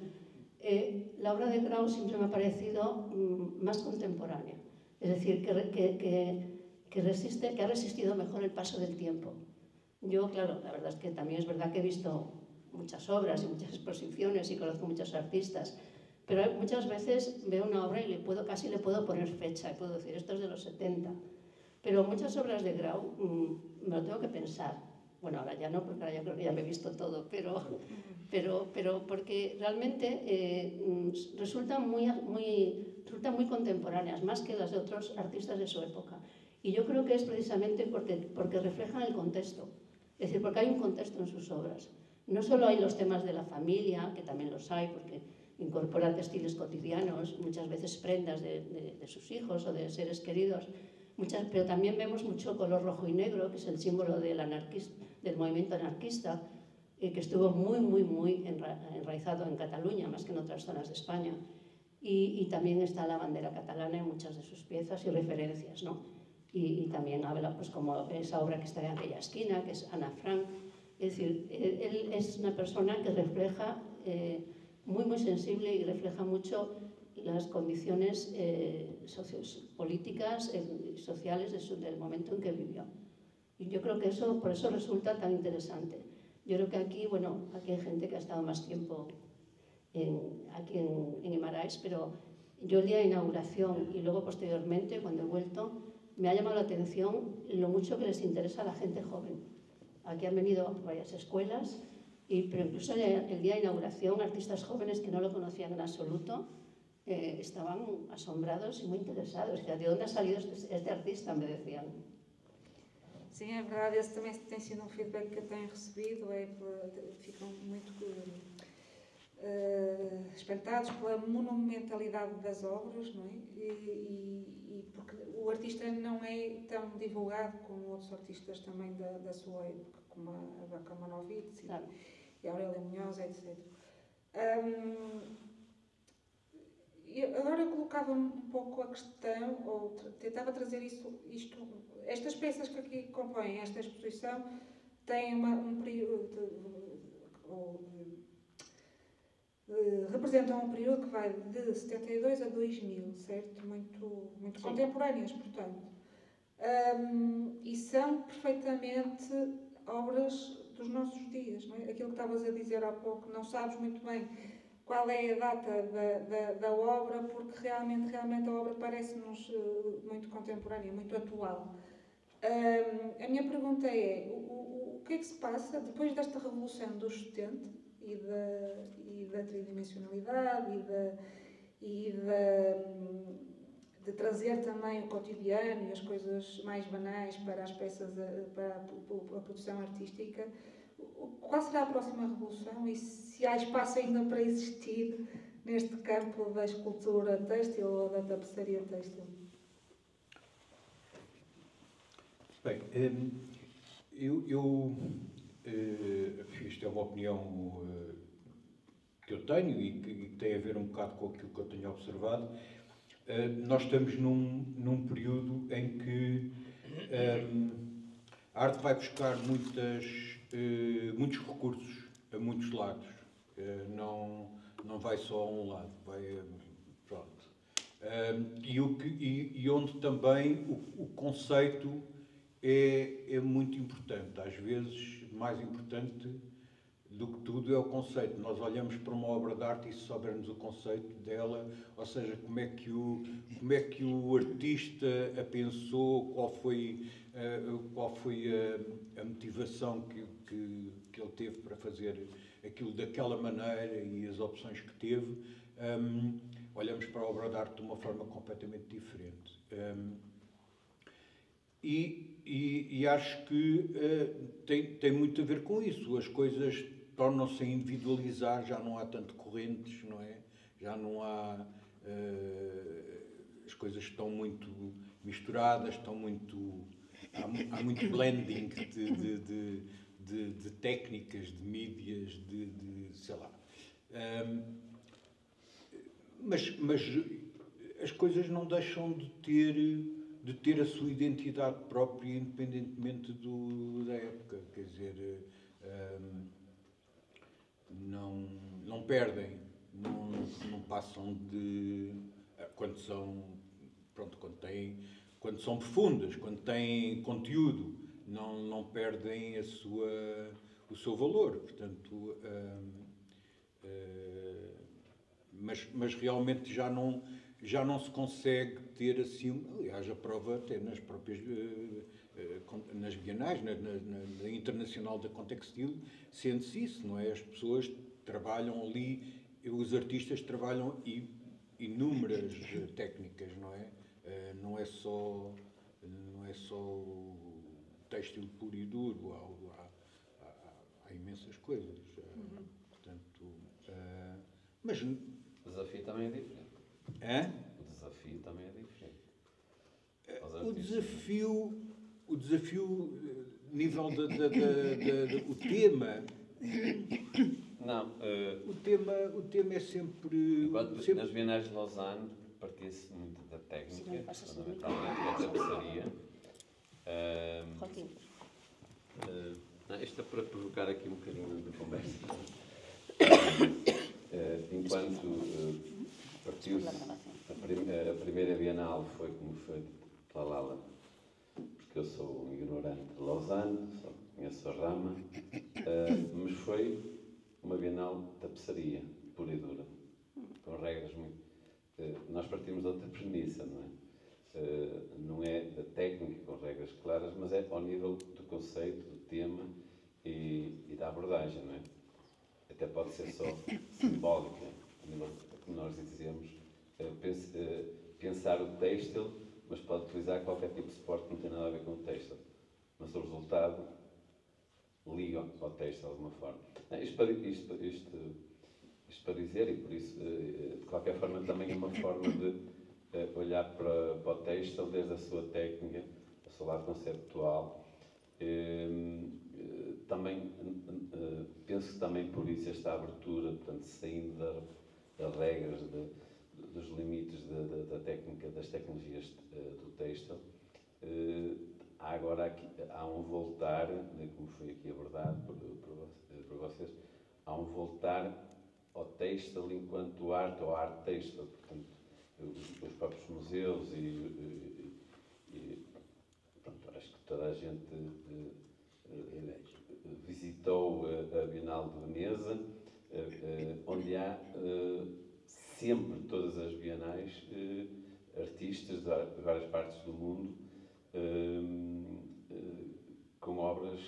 la obra de Grau siempre me ha parecido más contemporánea. Es decir, que ha resistido mejor el paso del tiempo. Yo, claro, la verdad es que también es verdad que he visto muchas obras y muchas exposiciones y conozco muchos artistas, pero muchas veces veo una obra y casi le puedo poner fecha y puedo decir, esto es de los 70. Pero muchas obras de Grau me lo tengo que pensar. Bueno, ahora ya no, porque ahora ya creo que ya me he visto todo, pero porque realmente resultan muy contemporáneas, más que las de otros artistas de su época. Y yo creo que es precisamente porque reflejan el contexto, es decir, porque hay un contexto en sus obras. No solo hay los temas de la familia, que también los hay, porque incorpora textiles cotidianos, muchas veces prendas de sus hijos o de seres queridos, pero también vemos mucho color rojo y negro, que es el símbolo del movimiento anarquista, que estuvo muy enraizado en Cataluña, más que en otras zonas de España. Y también está la bandera catalana en muchas de sus piezas y referencias, ¿no? Y también habla, pues, como esa obra que está en aquella esquina, que es Ana Frank. Es decir, él es una persona que refleja, muy sensible y refleja mucho las condiciones políticas y sociales del momento en que vivió. Y yo creo que eso, por eso resulta tan interesante. Yo creo que aquí, bueno, aquí hay gente que ha estado más tiempo aquí en Guimarães, pero yo el día de inauguración y luego posteriormente, cuando he vuelto, me ha llamado la atención lo mucho que les interesa a la gente joven. Aquí han venido varias escuelas, pero incluso el día de inauguración, artistas jóvenes que no lo conocían en absoluto, estaban asombrados y muy interesados. ¿De dónde ha salido este artista?, me decían. Sim, é verdade, esse também tem sido um feedback que eu tenho recebido, ficam muito espantados pela monumentalidade das obras, não é? E porque o artista não é tão divulgado como outros artistas também da sua época, como a Vaca Manovitz e a Aurélia Munhoz, etc. Agora colocava um pouco a questão, ou tentava trazer estas peças que aqui compõem esta exposição têm um período, representam um período que vai de 72 a 2000, certo? Muito contemporâneas, portanto. E são perfeitamente obras dos nossos dias, não é? Aquilo que estavas a dizer há pouco, não sabes muito bem qual é a data da obra, porque realmente a obra parece-nos muito contemporânea, muito atual. A minha pergunta é, o que é que se passa depois desta revolução dos 70 e da tridimensionalidade de trazer também o cotidiano e as coisas mais banais para as peças, para a produção artística? Qual será a próxima revolução e se há espaço ainda para existir neste campo da escultura têxtil ou da tapeçaria têxtil? Bem, isto é uma opinião que eu tenho e que tem a ver um bocado com aquilo que eu tenho observado. Nós estamos num período em que a arte vai buscar muitos recursos a muitos lados. Não vai só a um lado, pronto. E onde também o conceito é muito importante. Às vezes, mais importante do que tudo é o conceito. Nós olhamos para uma obra de arte e se soubermos o conceito dela, ou seja, como é que o artista a pensou, qual foi a motivação que ele teve para fazer aquilo daquela maneira e as opções que teve, olhamos para a obra de arte de uma forma completamente diferente. E acho que tem muito a ver com isso. As coisas tornam-se a individualizar, já não há tanto correntes, não é? Já não há... as coisas estão muito misturadas, há muito blending de técnicas, de mídias, sei lá. Mas as coisas não deixam de ter a sua identidade própria, independentemente da época. Quer dizer, não perdem, não passam de... Quando são profundas, quando têm conteúdo, não perdem o seu valor. Portanto, mas realmente já não se consegue ter assim, aliás, a prova até nas próprias nas bienais, na Internacional da Contextil, sente-se isso, não é? As pessoas trabalham ali, os artistas trabalham inúmeras técnicas, não é? Não é só o têxtil puro e duro, há imensas coisas. Portanto, mas o desafio também é diferente. O desafio também é diferente. O desafio, nível o tema. Não. O tema é sempre. Nas Bienais de Lausanne partia-se muito da técnica, fundamentalmente da tapeçaria. Isto é para provocar aqui um bocadinho de conversa. Enquanto partiu-se a primeira Bienal foi como foi pela Lala, porque porque eu sou um ignorante de Lausanne, só conheço a Rama, mas foi uma Bienal de tapeçaria, pura e dura, com regras muito... nós partimos de outra premissa, não é? Não é da técnica com regras claras, mas é ao nível do conceito, do tema e da abordagem, não é? Até pode ser só simbólica, como nós dizemos, pensar o têxtil, mas pode utilizar qualquer tipo de suporte que não tem nada a ver com o têxtil. Mas o resultado liga ao têxtil de alguma forma. Isto para dizer, e por isso, de qualquer forma, também é uma forma de olhar para o têxtil desde a sua técnica, o seu lado conceptual. Também penso que também por isso esta abertura, portanto, saindo das regras, dos limites da técnica, das tecnologias do têxtil, há agora aqui, há um voltar, como foi aqui abordado por vocês, há um voltar ao têxtil enquanto arte, ou arte têxtil, portanto, os próprios museus e pronto, acho que toda a gente visitou a Bienal de Veneza, onde há sempre, todas as bienais, artistas de várias partes do mundo com obras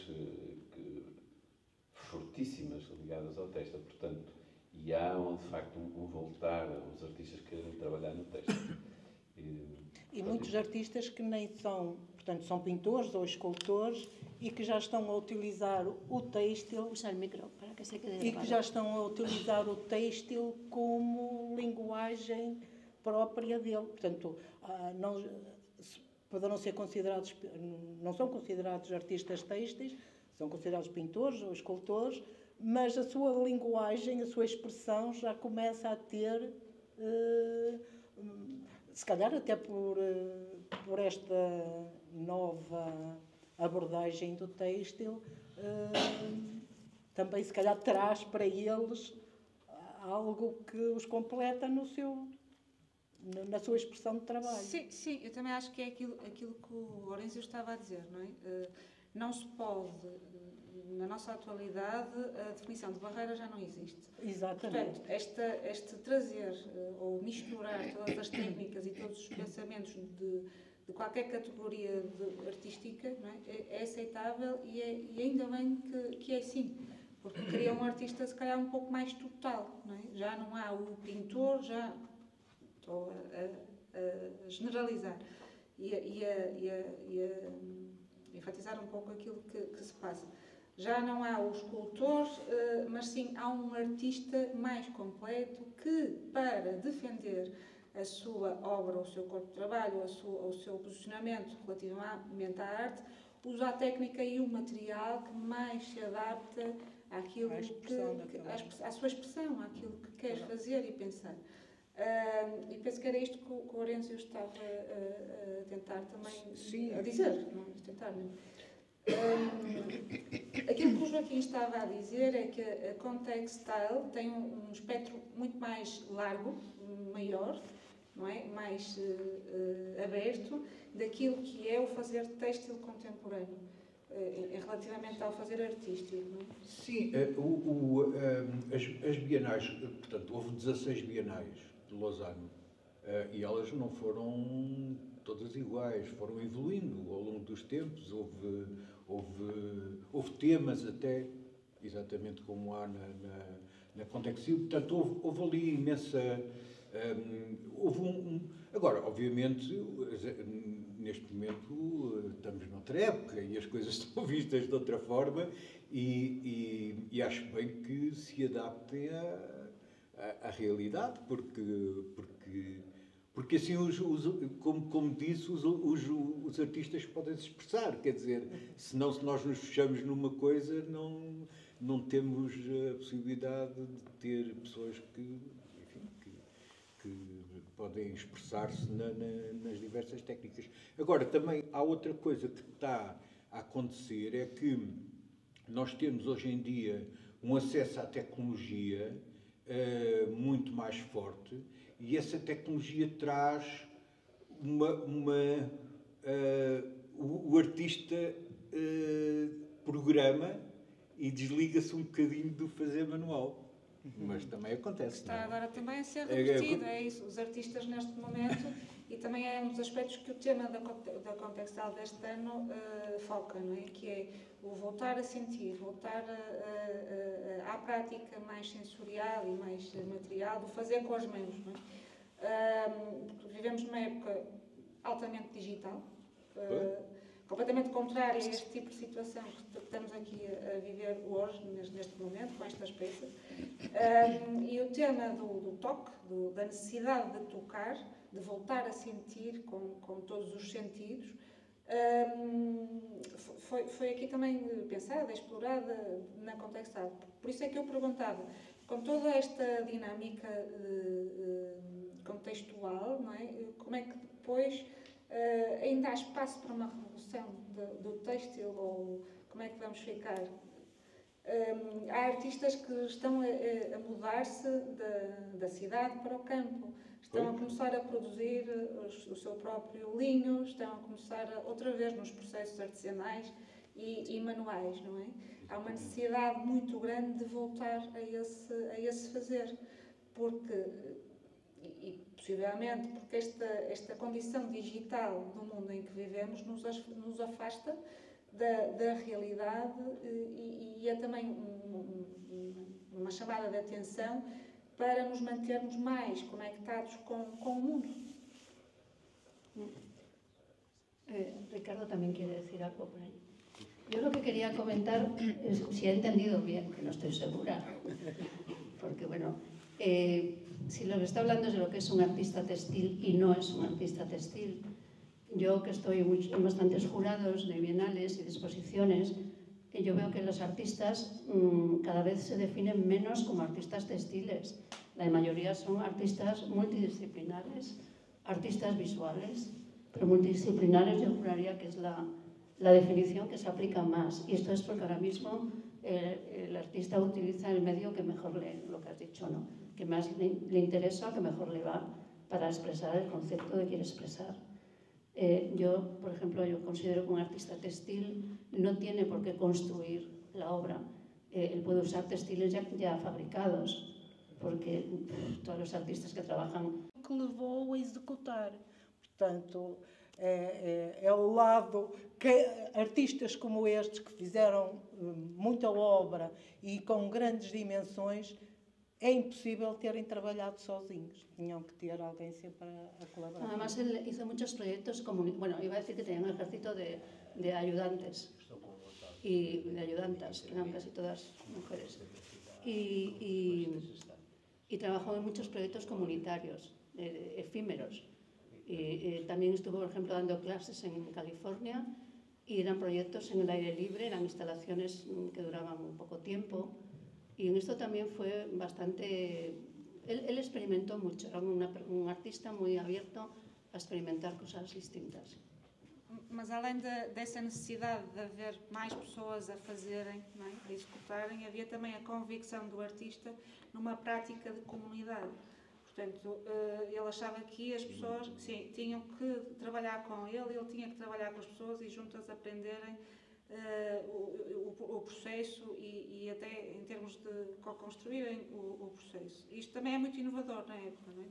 fortíssimas ligadas ao têxtil, portanto, e há de facto um voltar aos artistas que querem trabalhar no têxtil. E muitos artistas que nem são, portanto, são pintores ou escultores e que já estão a utilizar o têxtil. Usa el micro para que se quede E que já estão a utilizar o têxtil como linguagem própria dele. Portanto, não, poderão ser considerados, não são considerados artistas têxteis, são considerados pintores ou escultores, mas a sua linguagem, a sua expressão já começa a ter, se calhar até por esta nova abordagem do têxtil, também se calhar traz para eles algo que os completa na sua expressão de trabalho. Sim, eu também acho que é aquilo que o Lourenço estava a dizer, não é? Não se pode, na nossa atualidade, a definição de barreira já não existe. Exatamente. Portanto, este trazer ou misturar todas as técnicas e todos os pensamentos de qualquer categoria artística, não é? É aceitável e ainda bem que é assim, porque cria um artista se calhar um pouco mais total, não é? Já não há o pintor, já estou a generalizar e a enfatizar um pouco aquilo que se passa. Já não há o escultor, mas sim há um artista mais completo que, para defender a sua obra, o seu corpo de trabalho, o seu posicionamento relativamente à arte, usa a técnica e o material que mais se adapta àquilo à sua expressão, àquilo que queres fazer e pensar. E penso que era isto que o Lourenço estava a tentar também a dizer. Não tentar, não. Aquilo que o Joaquim estava a dizer é que a Context Style tem um espectro muito mais largo, maior, não é? Mais aberto, daquilo que é o fazer têxtil contemporâneo, relativamente ao fazer artístico, não é? Sim, as bienais, portanto, houve 16 bienais de Lausanne e elas não foram todas iguais, foram evoluindo ao longo dos tempos, houve temas até, exatamente como há na Contextil, portanto, houve ali imensa... Agora, obviamente, neste momento estamos noutra época e as coisas estão vistas de outra forma e acho bem que se adaptem à realidade, porque assim, como disse, os artistas podem se expressar, quer dizer, senão se nós nos fechamos numa coisa, não temos a possibilidade de ter pessoas que podem expressar-se nas diversas técnicas. Agora, também há outra coisa que está a acontecer, é que nós temos hoje em dia um acesso à tecnologia muito mais forte o artista programa e desliga-se um bocadinho do fazer manual. Mas também acontece. Está agora também a ser repetido, é isso. Os artistas neste momento, e também é um dos aspectos que o tema da Contextal deste ano foca, não é? Que é o voltar a sentir, voltar à prática mais sensorial e mais material, do fazer com as mãos, não é? Vivemos numa época altamente digital, completamente contrária a este tipo de situação que estamos aqui a viver hoje, neste momento, com estas peças. E o tema do toque, da necessidade de tocar, de voltar a sentir com todos os sentidos, foi aqui também pensada, explorada na Contextal. Por isso é que eu perguntava, com toda esta dinâmica contextual, não é? Como é que depois ainda há espaço para uma revolução do têxtil, ou como é que vamos ficar? Há artistas que estão a mudar-se da cidade para o campo, estão a começar a produzir o seu próprio linho, estão a começar outra vez nos processos artesanais e manuais, não é? Há uma necessidade muito grande de voltar a esse fazer, porque... E possivelmente porque esta condição digital do mundo em que vivemos nos afasta da realidade e é também uma chamada de atenção para nos mantermos mais conectados com o mundo. Ricardo también quiere decir algo por ahí. Yo lo que quería comentar es si he entendido bien, que no estoy segura, porque bueno... si lo que está hablando es de lo que es un artista textil y no es un artista textil. Yo que estoy en bastantes jurados de bienales y de exposiciones, yo veo que los artistas cada vez se definen menos como artistas textiles. La mayoría son artistas multidisciplinares, artistas visuales, pero multidisciplinares yo juraría que es la definición que se aplica más. Y esto es porque ahora mismo el artista utiliza el medio que mejor lo que has dicho, ¿no? Que más le interesa, que mejor le va para expresar el concepto que quiere expresar. Yo, por ejemplo, yo considero que un artista textil no tiene por qué construir la obra. Él puede usar textiles ya fabricados, porque todos los artistas que trabajan... Que levou a executar. Portanto, é o lado que artistas como estes, que fizeram muita obra e com grandes dimensões, é impossível terem trabalhado sozinhos. Tinham que ter alguém sempre a colaborar. Además, él hizo muchos proyectos bueno, iba a decir que tenía un ejército de ayudantes y de ayudantas, que eran casi todas mujeres. Y trabajó en muchos proyectos comunitarios, efímeros. Y también estuvo, por ejemplo, dando clases en California, y eran proyectos en el aire libre, eran instalaciones que duraban un poco tiempo. Y en esto también fue bastante... Él experimentó mucho, era un artista muy abierto a experimentar cosas distintas. Mas além dessa necessidade de haver mais pessoas a fazerem, não é? A executarem, havia também a convicção do artista numa prática de comunidade. Portanto, ele achava que as pessoas tinham que trabalhar com ele tinha que trabalhar com as pessoas e juntas aprenderem o processo e até em termos de co-construírem o processo. Isto também é muito inovador na época, não é?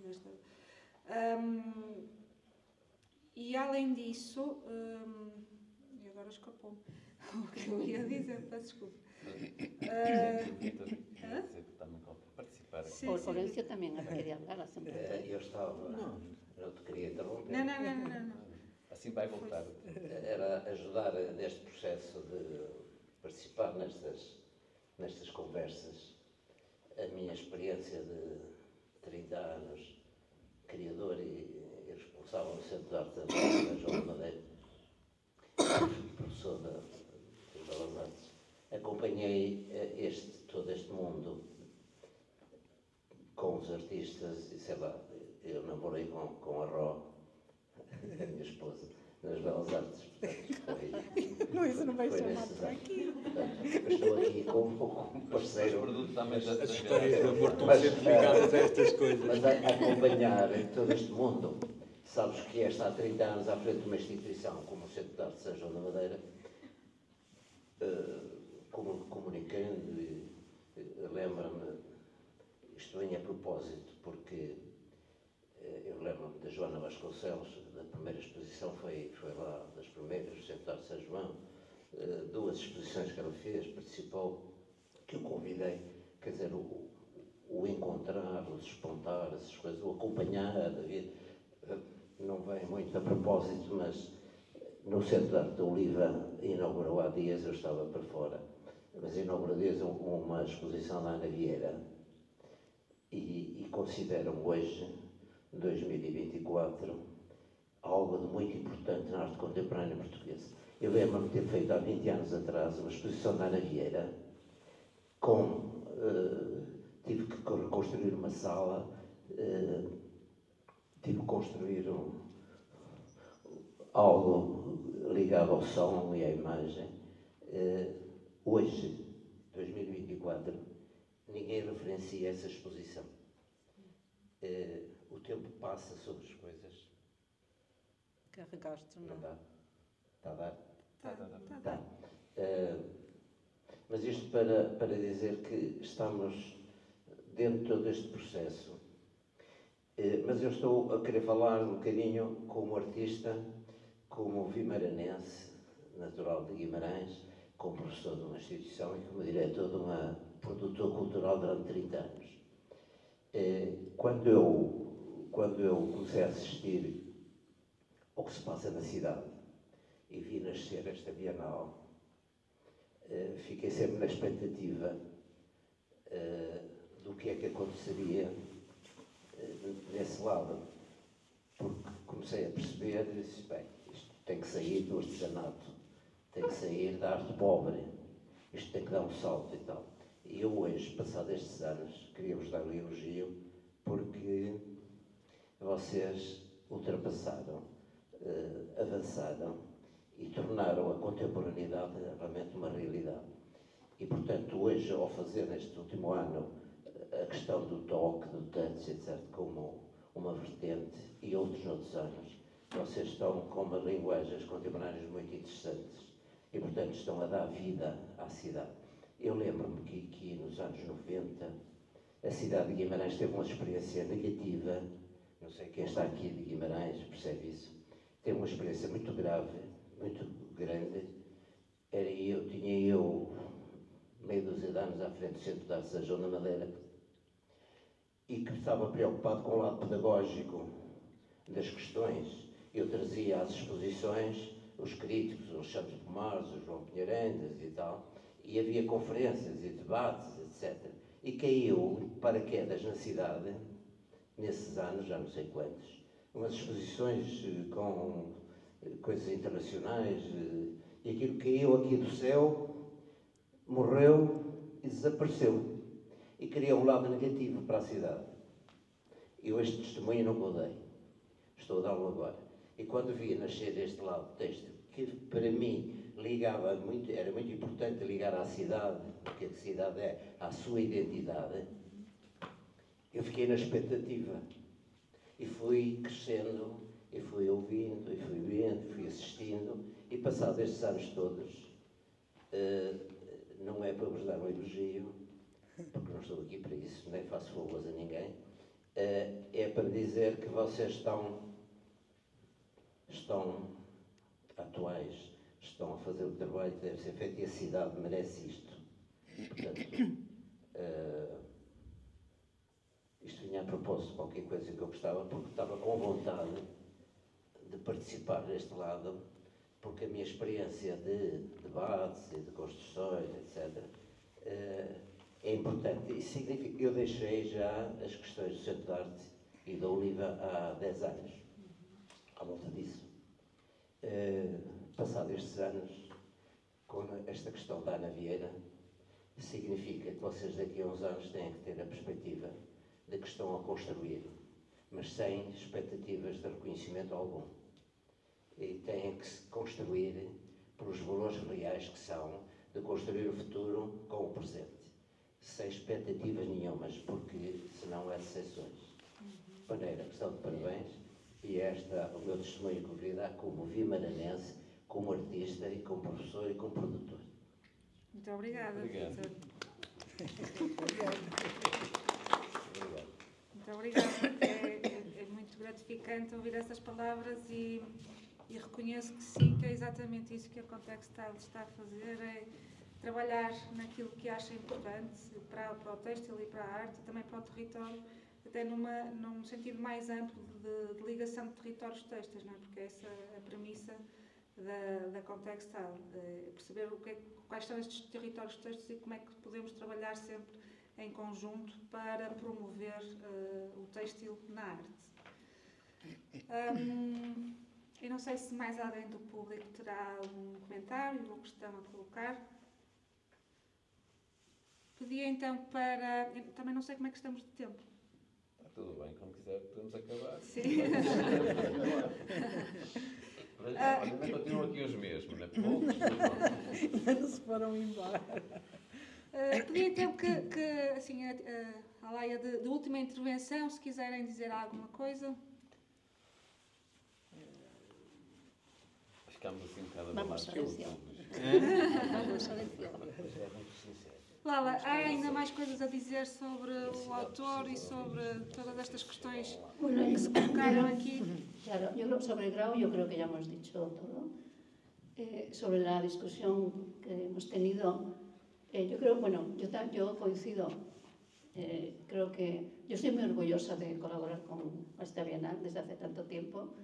E além disso, e agora escapou o que eu ia dizer, peço desculpa. Sí, Florencio también quería hablar hace un rato. Eu estava... Não te queria interromper. Não. Assim vai voltar. Era ajudar neste processo de participar nestas conversas. A minha experiência de 30 anos, criador e responsável do Centro de Arte da João Madeira, professor das Belas Artes, acompanhei todo este mundo com os artistas e sei lá, eu namorei com a Ró, a minha esposa, nas Belas Artes. Isso não vai chamar para aqui. Eu estou aqui com um parceiro. As histórias de amor estão sempre ligadas a estas coisas. Mas a acompanhar todo este mundo, sabes que é estar há 30 anos à frente de uma instituição como o Centro de Arte de São João da Madeira, comunicando, e lembra-me, isto vem a propósito, porque eu lembro-me da Joana Vasconcelos, da primeira exposição, foi lá, das primeiras, do Centro de Arte de São João, 2 exposições que ela fez, participou, que eu convidei, quer dizer, o encontrar, o despontar, essas coisas, o acompanhar, não vem muito a propósito, mas no Centro de Arte da Oliva inaugurou há dias, eu estava para fora, mas inaugurou há dias uma exposição da Ana Vieira e consideram hoje, 2024, algo de muito importante na arte contemporânea portuguesa. Eu lembro-me de ter feito há 20 anos atrás uma exposição da Ana Vieira tive que reconstruir uma sala, tive que construir algo ligado ao som e à imagem. Hoje, 2024, ninguém referencia essa exposição. O tempo passa sobre as coisas. Carregaste, não? Não dá? Está a dar? Tá. Mas isto para dizer que estamos dentro de todo este processo. Mas eu estou a querer falar um bocadinho como artista, como vimaranense, natural de Guimarães, como professor de uma instituição e como diretor de uma produtor cultural durante 30 anos. Quando eu comecei a assistir ao que se passa na cidade e vi nascer esta Bienal, fiquei sempre na expectativa do que é que aconteceria nesse lado, porque comecei a perceber e disse, bem, isto tem que sair do artesanato, tem que sair da arte pobre, isto tem que dar um salto e tal. E eu hoje, passados estes anos, queria-vos dar um elogio, porque vocês ultrapassaram, avançaram e tornaram a contemporaneidade realmente uma realidade. E, portanto, hoje, ao fazer neste último ano a questão do toque, do touch, etc., como uma vertente, e outros noutros anos, vocês estão com umas linguagens contemporâneas muito interessantes e, portanto, estão a dar vida à cidade. Eu lembro-me que nos anos 90, a cidade de Guimarães teve uma experiência negativa, não sei quem está aqui de Guimarães percebe isso, teve uma experiência muito grave, muito grande. Tinha eu meia dúzia de anos à frente do Centro de Arte de São João da Madeira e que estava preocupado com o lado pedagógico das questões. Eu trazia às exposições os críticos, o Alexandre Pomares, o João Pinheirendas e tal, e havia conferências e debates, etc. E caiu paraquedas na cidade, nesses anos, já não sei quantos, umas exposições com coisas internacionais, e aquilo caiu aqui do céu, morreu e desapareceu. E criou um lado negativo para a cidade. Eu este testemunho não o dei. Estou a dá-lo agora. E quando vi nascer este lado têxtil, que para mim ligava muito, era muito importante ligar à cidade, porque a cidade é à sua identidade, eu fiquei na expectativa. E fui crescendo, e fui ouvindo, e fui vendo, fui assistindo, e passados estes anos todos, não é para vos dar um elogio, porque não estou aqui para isso, nem faço favores a ninguém, é para dizer que vocês estão atuais, estão a fazer o trabalho que deve ser feito e a cidade merece isto. Portanto, isto vinha a propósito de qualquer coisa que eu gostava, porque estava com vontade de participar deste lado, porque a minha experiência de debates e de construções, etc., é importante. Isso significa que eu deixei já as questões do Centro de Arte e da Oliva há 10 anos, à volta disso. Passados estes anos, com esta questão da Ana Vieira, significa que vocês daqui a uns anos têm que ter a perspectiva de que estão a construir, mas sem expectativas de reconhecimento algum. E têm que se construir pelos valores reais que são de construir o futuro com o presente, sem expectativas nenhumas, porque senão há decepções. De maneira que estão de parabéns E o meu testemunho que eu queria dar como vimaranense, como artista e como professor e como produtor. Muito obrigada. Obrigado. Obrigado. Muito obrigada. É muito gratificante ouvir essas palavras e reconheço que sim, que é exatamente isso que a Contextile está a fazer, é trabalhar naquilo que acha importante para o têxtil e para a arte e também para o território, até num sentido mais amplo de ligação de territórios têxteis, não é? Porque essa é a premissa da Contextile, perceber quais são estes territórios têxteis e como é que podemos trabalhar sempre em conjunto para promover o têxtil na arte. Eu não sei se mais alguém do público terá algum comentário ou questão a colocar. Pedia então para... Eu também não sei como é que estamos de tempo. Está tudo bem, como quiser, podemos acabar. Sim. Ainda continuam aqui os mesmos, não é? Poucos. Ainda não se foram embora. Pedia então que assim, a Laia de última intervenção, se quiserem dizer alguma coisa. Ficámos assim um bocado Vamos abalados a pelo decir. público. Vamos a decir. Mas é muito sincero. Lala, há ainda mais coisas a dizer sobre o autor e sobre todas estas questões Bueno, que se colocaram aquí? Claro, yo creo, sobre el grau yo creo que ya hemos dicho todo. Sobre la discusión que hemos tenido, yo creo, bueno, yo coincido, creo que yo estoy muy orgullosa de colaborar con esta Bienal desde hace tanto tiempo.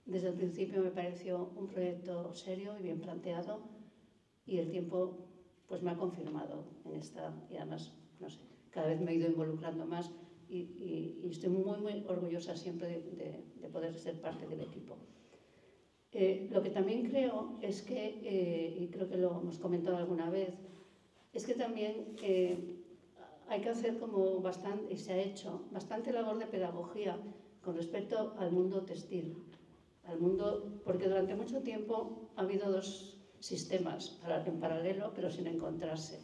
Desde el principio me pareció un proyecto serio y bien planteado y el tiempo pues me ha confirmado en esta, y además, no sé, cada vez me he ido involucrando más y estoy muy, muy orgullosa siempre de poder ser parte del equipo. Lo que también creo es que, y creo que lo hemos comentado alguna vez, es que también hay que hacer como bastante, y se ha hecho, bastante labor de pedagogía con respecto al mundo textil. Al mundo, porque durante mucho tiempo ha habido dos sistemas en paralelo, pero sin encontrarse.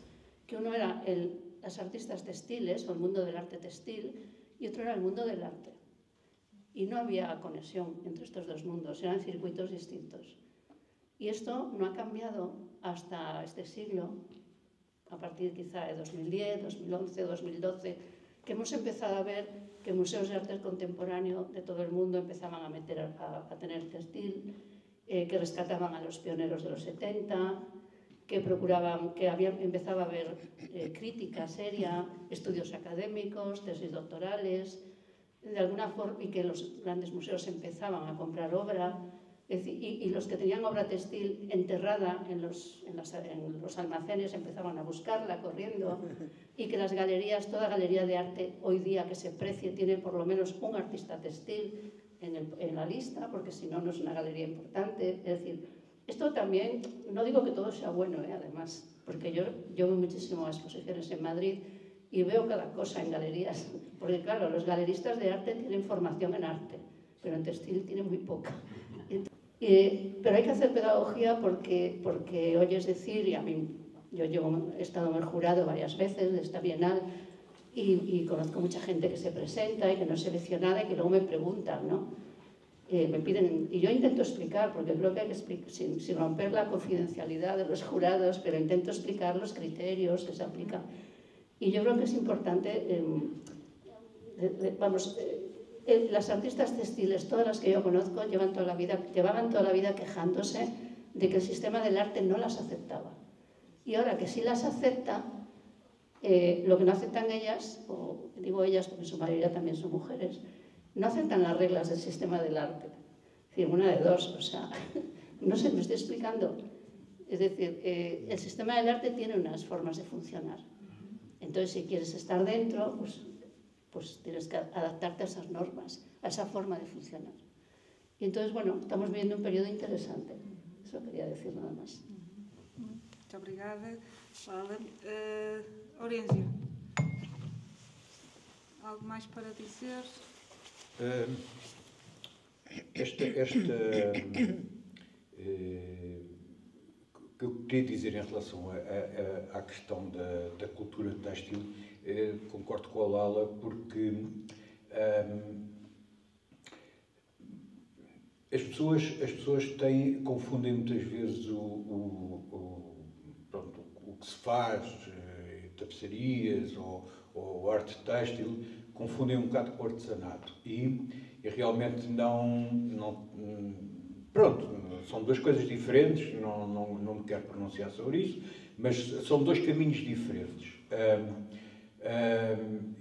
Que uno era las artistas textiles, o el mundo del arte textil, y otro era el mundo del arte. Y no había conexión entre estos dos mundos, eran circuitos distintos. Y esto no ha cambiado hasta este siglo, a partir quizá de 2010, 2011, 2012, que hemos empezado a ver que museos de arte contemporáneo de todo el mundo empezaban a tener textil, que rescataban a los pioneros de los 70, que procuraban, empezaba a haber crítica seria, estudios académicos, tesis doctorales, de alguna forma, y que los grandes museos empezaban a comprar obra, y los que tenían obra textil enterrada en los almacenes empezaban a buscarla corriendo, y que las galerías, toda galería de arte hoy día que se precie tiene por lo menos un artista textil en la lista, porque si no, no es una galería importante. Es decir, esto también, no digo que todo sea bueno, además, porque yo voy muchísimo a exposiciones en Madrid y veo cada cosa en galerías, porque claro, los galeristas de arte tienen formación en arte, pero en textil tienen muy poca. Pero hay que hacer pedagogía porque oyes decir, y a mí yo he estado en el jurado varias veces de esta Bienal y conozco mucha gente que se presenta y que no es seleccionada y que luego me preguntan, ¿no? Me piden, y yo intento explicar, porque creo que hay que explicar, sin romper la confidencialidad de los jurados, pero intento explicar los criterios que se aplican. Y yo creo que es importante, las artistas textiles, todas las que yo conozco, llevaban toda la vida quejándose de que el sistema del arte no las aceptaba. Y ahora que sí las acepta, lo que no aceptan ellas, o digo ellas porque en su mayoría también son mujeres, no aceptan las reglas del sistema del arte. Es decir, una de dos, o sea, no sé, me estoy explicando. Es decir, el sistema del arte tiene unas formas de funcionar. Entonces, si quieres estar dentro, pues tienes que adaptarte a esas normas, a esa forma de funcionar. Y entonces, bueno, estamos viviendo un periodo interesante. Eso quería decir nada más. Muito obrigada. Aurélio, algo mais para dizer? O que eu queria dizer em relação à questão da cultura têxtil, concordo com a Lala, porque As pessoas confundem muitas vezes pronto, o que se faz, tapeçarias ou arte têxtil, confundem um bocado com o artesanato. E realmente pronto, são duas coisas diferentes, não me quero pronunciar sobre isso, mas são dois caminhos diferentes.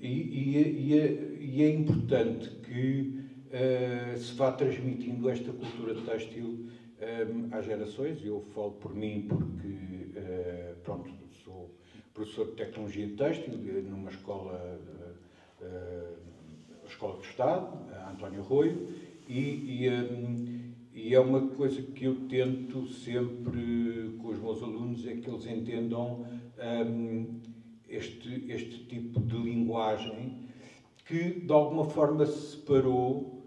E é importante que se vá transmitindo esta cultura têxtil às gerações. Eu falo por mim porque, pronto, sou professor de Tecnologia Têxtil numa escola do Estado, a António Arroio, e é uma coisa que eu tento sempre com os meus alunos, é que eles entendam este tipo de linguagem que, de alguma forma, se separou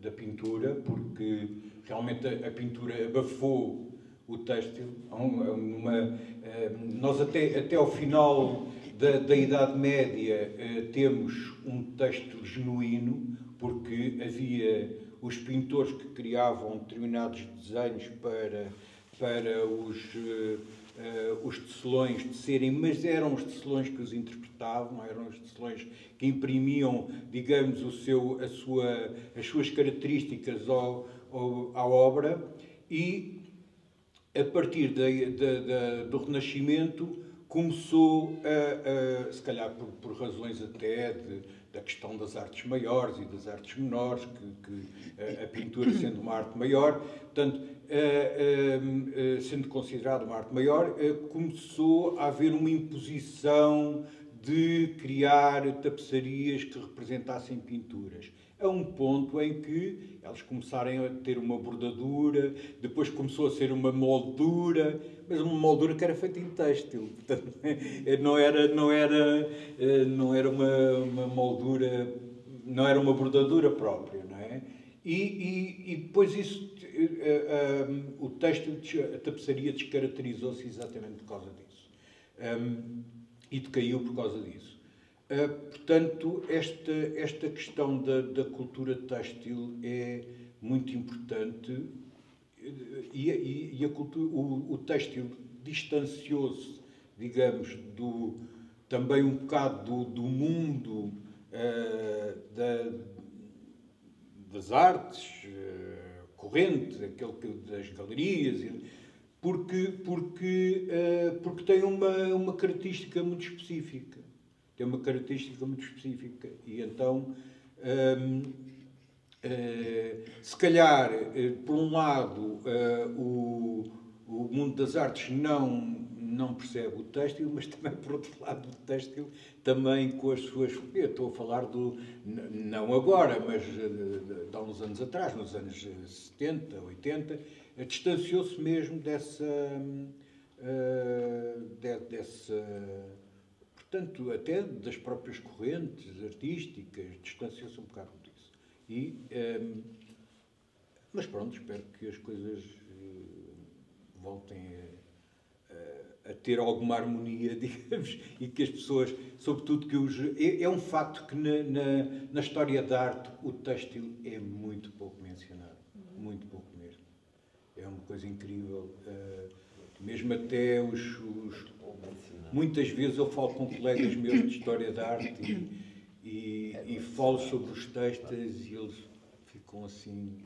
da pintura, porque realmente a pintura abafou o têxtil. Nós até ao final da Idade Média temos um têxtil genuíno, porque havia os pintores que criavam determinados desenhos para os tecelões tecerem, mas eram os tecelões que os interpretavam, não eram os tecelões que imprimiam, digamos, as suas características à obra. E a partir do Renascimento começou, se calhar por razões até da questão das artes maiores e das artes menores, que a pintura sendo uma arte maior, portanto, sendo considerada uma arte maior, começou a haver uma imposição de criar tapeçarias que representassem pinturas. A um ponto em que elas começaram a ter uma bordadura, depois começou a ser uma moldura, mas uma moldura que era feita em têxtil. Portanto, não era uma moldura, não era uma bordadura própria, não é? E depois isso, o têxtil, a tapeçaria descaracterizou-se exatamente por causa disso. E decaiu por causa disso. Portanto, esta questão da cultura têxtil é muito importante e o têxtil distanciou-se, digamos, também um bocado do mundo das artes corrente, aquele das galerias, porque tem uma característica muito específica. Tem uma característica muito específica. E então, se calhar, por um lado, o mundo das artes não percebe o têxtil, mas também, por outro lado, o têxtil também com as suas... Eu estou a falar não agora, mas de há uns anos atrás, nos anos 70, 80, distanciou-se mesmo dessa portanto, até das próprias correntes artísticas, distanciou-se um bocado disso. Mas pronto, espero que as coisas voltem a ter alguma harmonia, digamos, e que as pessoas, sobretudo é um facto que na história da arte o têxtil é muito pouco mencionado, muito pouco mesmo. É uma coisa incrível, mesmo até muitas vezes eu falo com colegas meus de História da Arte e falo sobre os têxteis e eles ficam assim,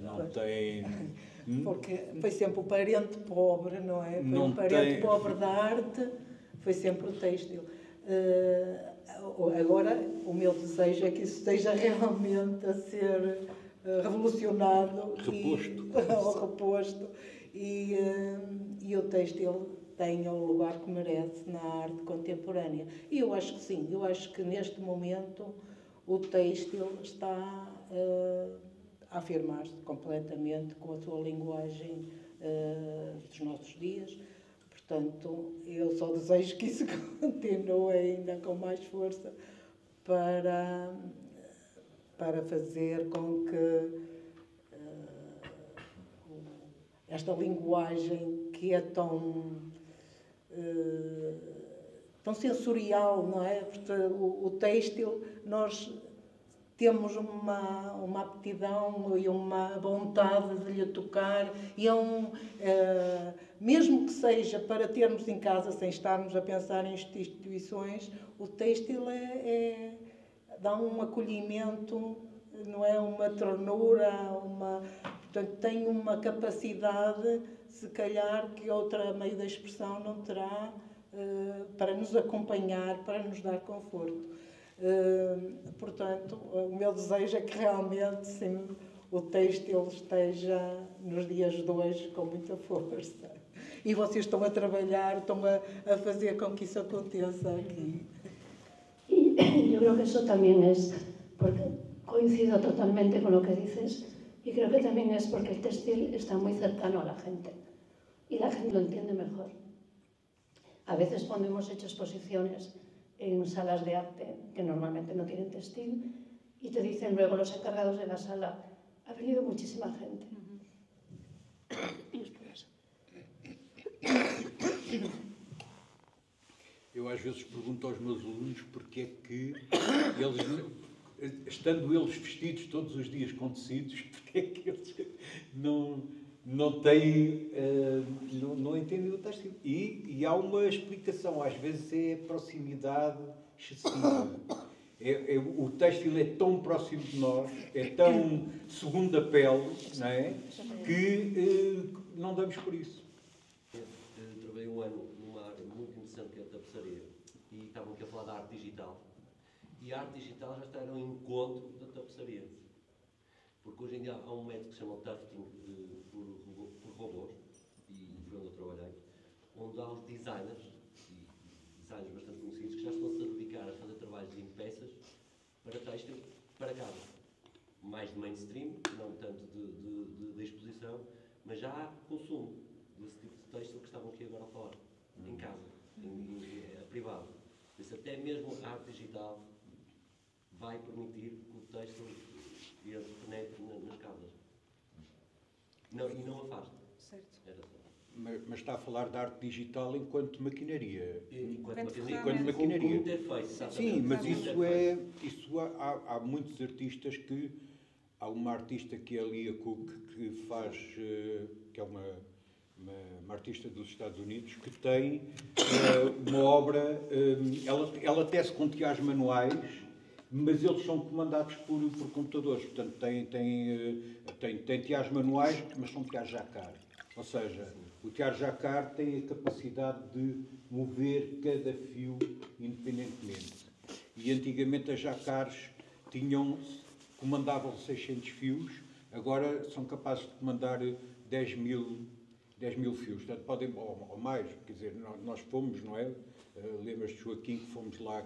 não têm... Porque foi sempre o parente pobre, não é? Foi o parente pobre da arte, foi sempre o têxtil. Agora, o meu desejo é que isso esteja realmente a ser revolucionado. Reposto. E o têxtil tenha o lugar que merece na arte contemporânea. E eu acho que sim, eu acho que neste momento o têxtil está a afirmar-se completamente com a sua linguagem dos nossos dias. Portanto, eu só desejo que isso continue ainda com mais força para fazer com que esta linguagem que é tão sensorial, não é? Porque o têxtil, nós temos uma aptidão e uma vontade de lhe tocar, e mesmo que seja para termos em casa, sem estarmos a pensar em instituições, o têxtil dá um acolhimento, não é? Uma ternura, portanto, tem uma capacidade, se calhar, que outra meio de expressão não terá, para nos acompanhar, para nos dar conforto. Portanto, o meu desejo é que realmente, sim, o têxtil esteja nos dias de hoje com muita força. E vocês estão a trabalhar, estão a fazer com que isso aconteça aqui. Y yo creo que eso también es, porque coincido totalmente con lo que dices, y creo que también es porque el textil está muy cercano a la gente y la gente lo entiende mejor. A veces cuando hemos hecho exposiciones en salas de arte que normalmente no tienen textil y te dicen luego los encargados de la sala, ha venido muchísima gente. Eu às vezes pergunto aos meus alunos porque é que eles, estando eles vestidos todos os dias com tecidos, porque é que eles não têm, não entendem o têxtil. E há uma explicação, às vezes é a proximidade excessiva. O têxtil é tão próximo de nós, é tão segunda pele, não é? Que não damos por isso. Trabalhei um ano numa área muito interessante que é a tapeçaria e estavam aqui a falar da arte digital. E a arte digital já está no encontro da tapeçaria. Porque hoje em dia há um método que se chama tufting por robôs, e foi onde eu trabalhei, onde há os designers, e designers bastante conhecidos, que já estão-se a dedicar a fazer trabalhos em peças para têxtil para casa. Mais de mainstream, não tanto de exposição, mas já há consumo desse tipo de têxtil que estavam aqui agora a falar, em casa, privado. Por isso, até mesmo a arte digital vai permitir que o têxtil penetre nas casas. Não, e não afasta. Certo. Mas está a falar da arte digital enquanto maquinaria. Enquanto maquinaria. Como ter feito, Sim, mas isso há muitos artistas que... Há uma artista que é a Lia Cook, que faz... que é uma artista dos Estados Unidos, que tem uma obra... ela tece com teares manuais, mas eles são comandados por computadores. Portanto, tem teares manuais, mas são teares jacquard. Ou seja, o tear jacquard tem a capacidade de mover cada fio independentemente. E antigamente as jacquards comandavam 600 fios, agora são capazes de comandar 10 mil fios. Portanto, podem, ou mais, quer dizer, nós fomos, não é? Lembras de Joaquim, que fomos lá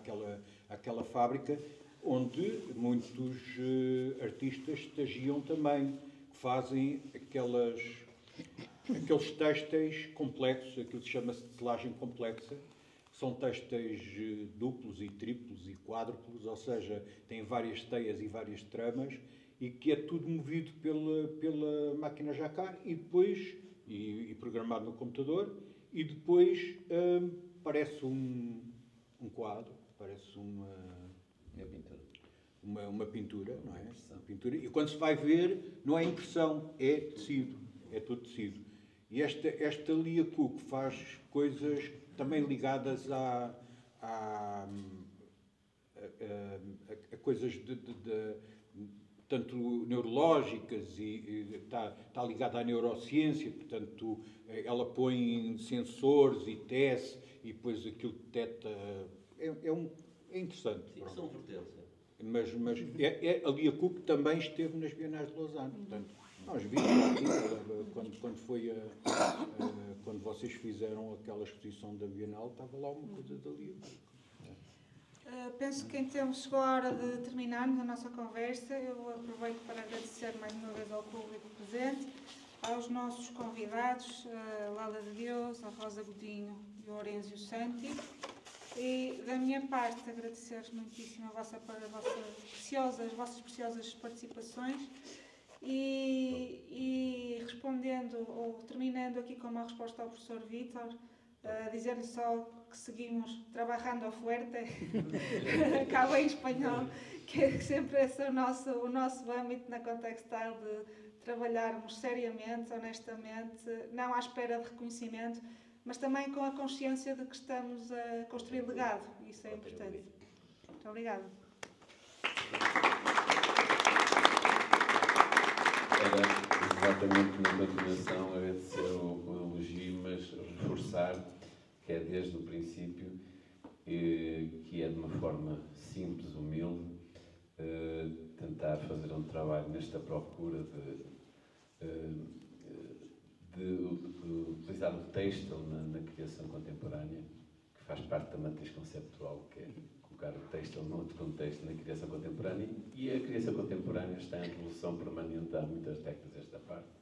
àquela fábrica, onde muitos artistas estagiam também, que fazem aqueles têxteis complexos, aquilo que chama-se de selagem complexa. São têxteis duplos e triplos e quádruplos, ou seja, têm várias teias e várias tramas, e que é tudo movido pela máquina jacquard e depois, e programado no computador, e depois parece um quadro, parece uma pintura, não é? Uma pintura. E quando se vai ver, não é impressão, é tecido, é tudo tecido. E esta Lia Cook faz coisas também ligadas a coisas tanto neurológicas, e está ligada à neurociência, portanto, ela põe sensores e tece, e depois aquilo detecta. É interessante. Sim, são vertentes. Mas a Lia Cook também esteve nas Bienais de Lausanne, portanto, nós vimos aqui, quando vocês fizeram aquela exposição da Bienal, estava lá uma coisa da Lia Cook. Penso que então chegou a hora de terminarmos a nossa conversa. Eu aproveito para agradecer mais uma vez ao público presente, aos nossos convidados, a Lala de Deus, a Rosa Godinho e o Orenzio Santi. E da minha parte, agradecer muitíssimo as vossas preciosas participações. E respondendo, ou terminando aqui com uma resposta ao professor Vítor, Dizer-lhe só que seguimos trabalhando fuerte, acaba em espanhol, que é sempre esse o nosso âmbito na Contextile, de trabalharmos seriamente, honestamente, não à espera de reconhecimento, mas também com a consciência de que estamos a construir legado. Isso é importante. Muito obrigada. Era exatamente na continuação agradecer o elogio, mas reforçar que é desde o princípio, que é de uma forma simples, humilde, tentar fazer um trabalho nesta procura de utilizar o têxtil na criação contemporânea, que faz parte da matriz conceptual, que é colocar o têxtil num outro contexto na criação contemporânea, e a criação contemporânea está em evolução permanente há muitas décadas desta parte.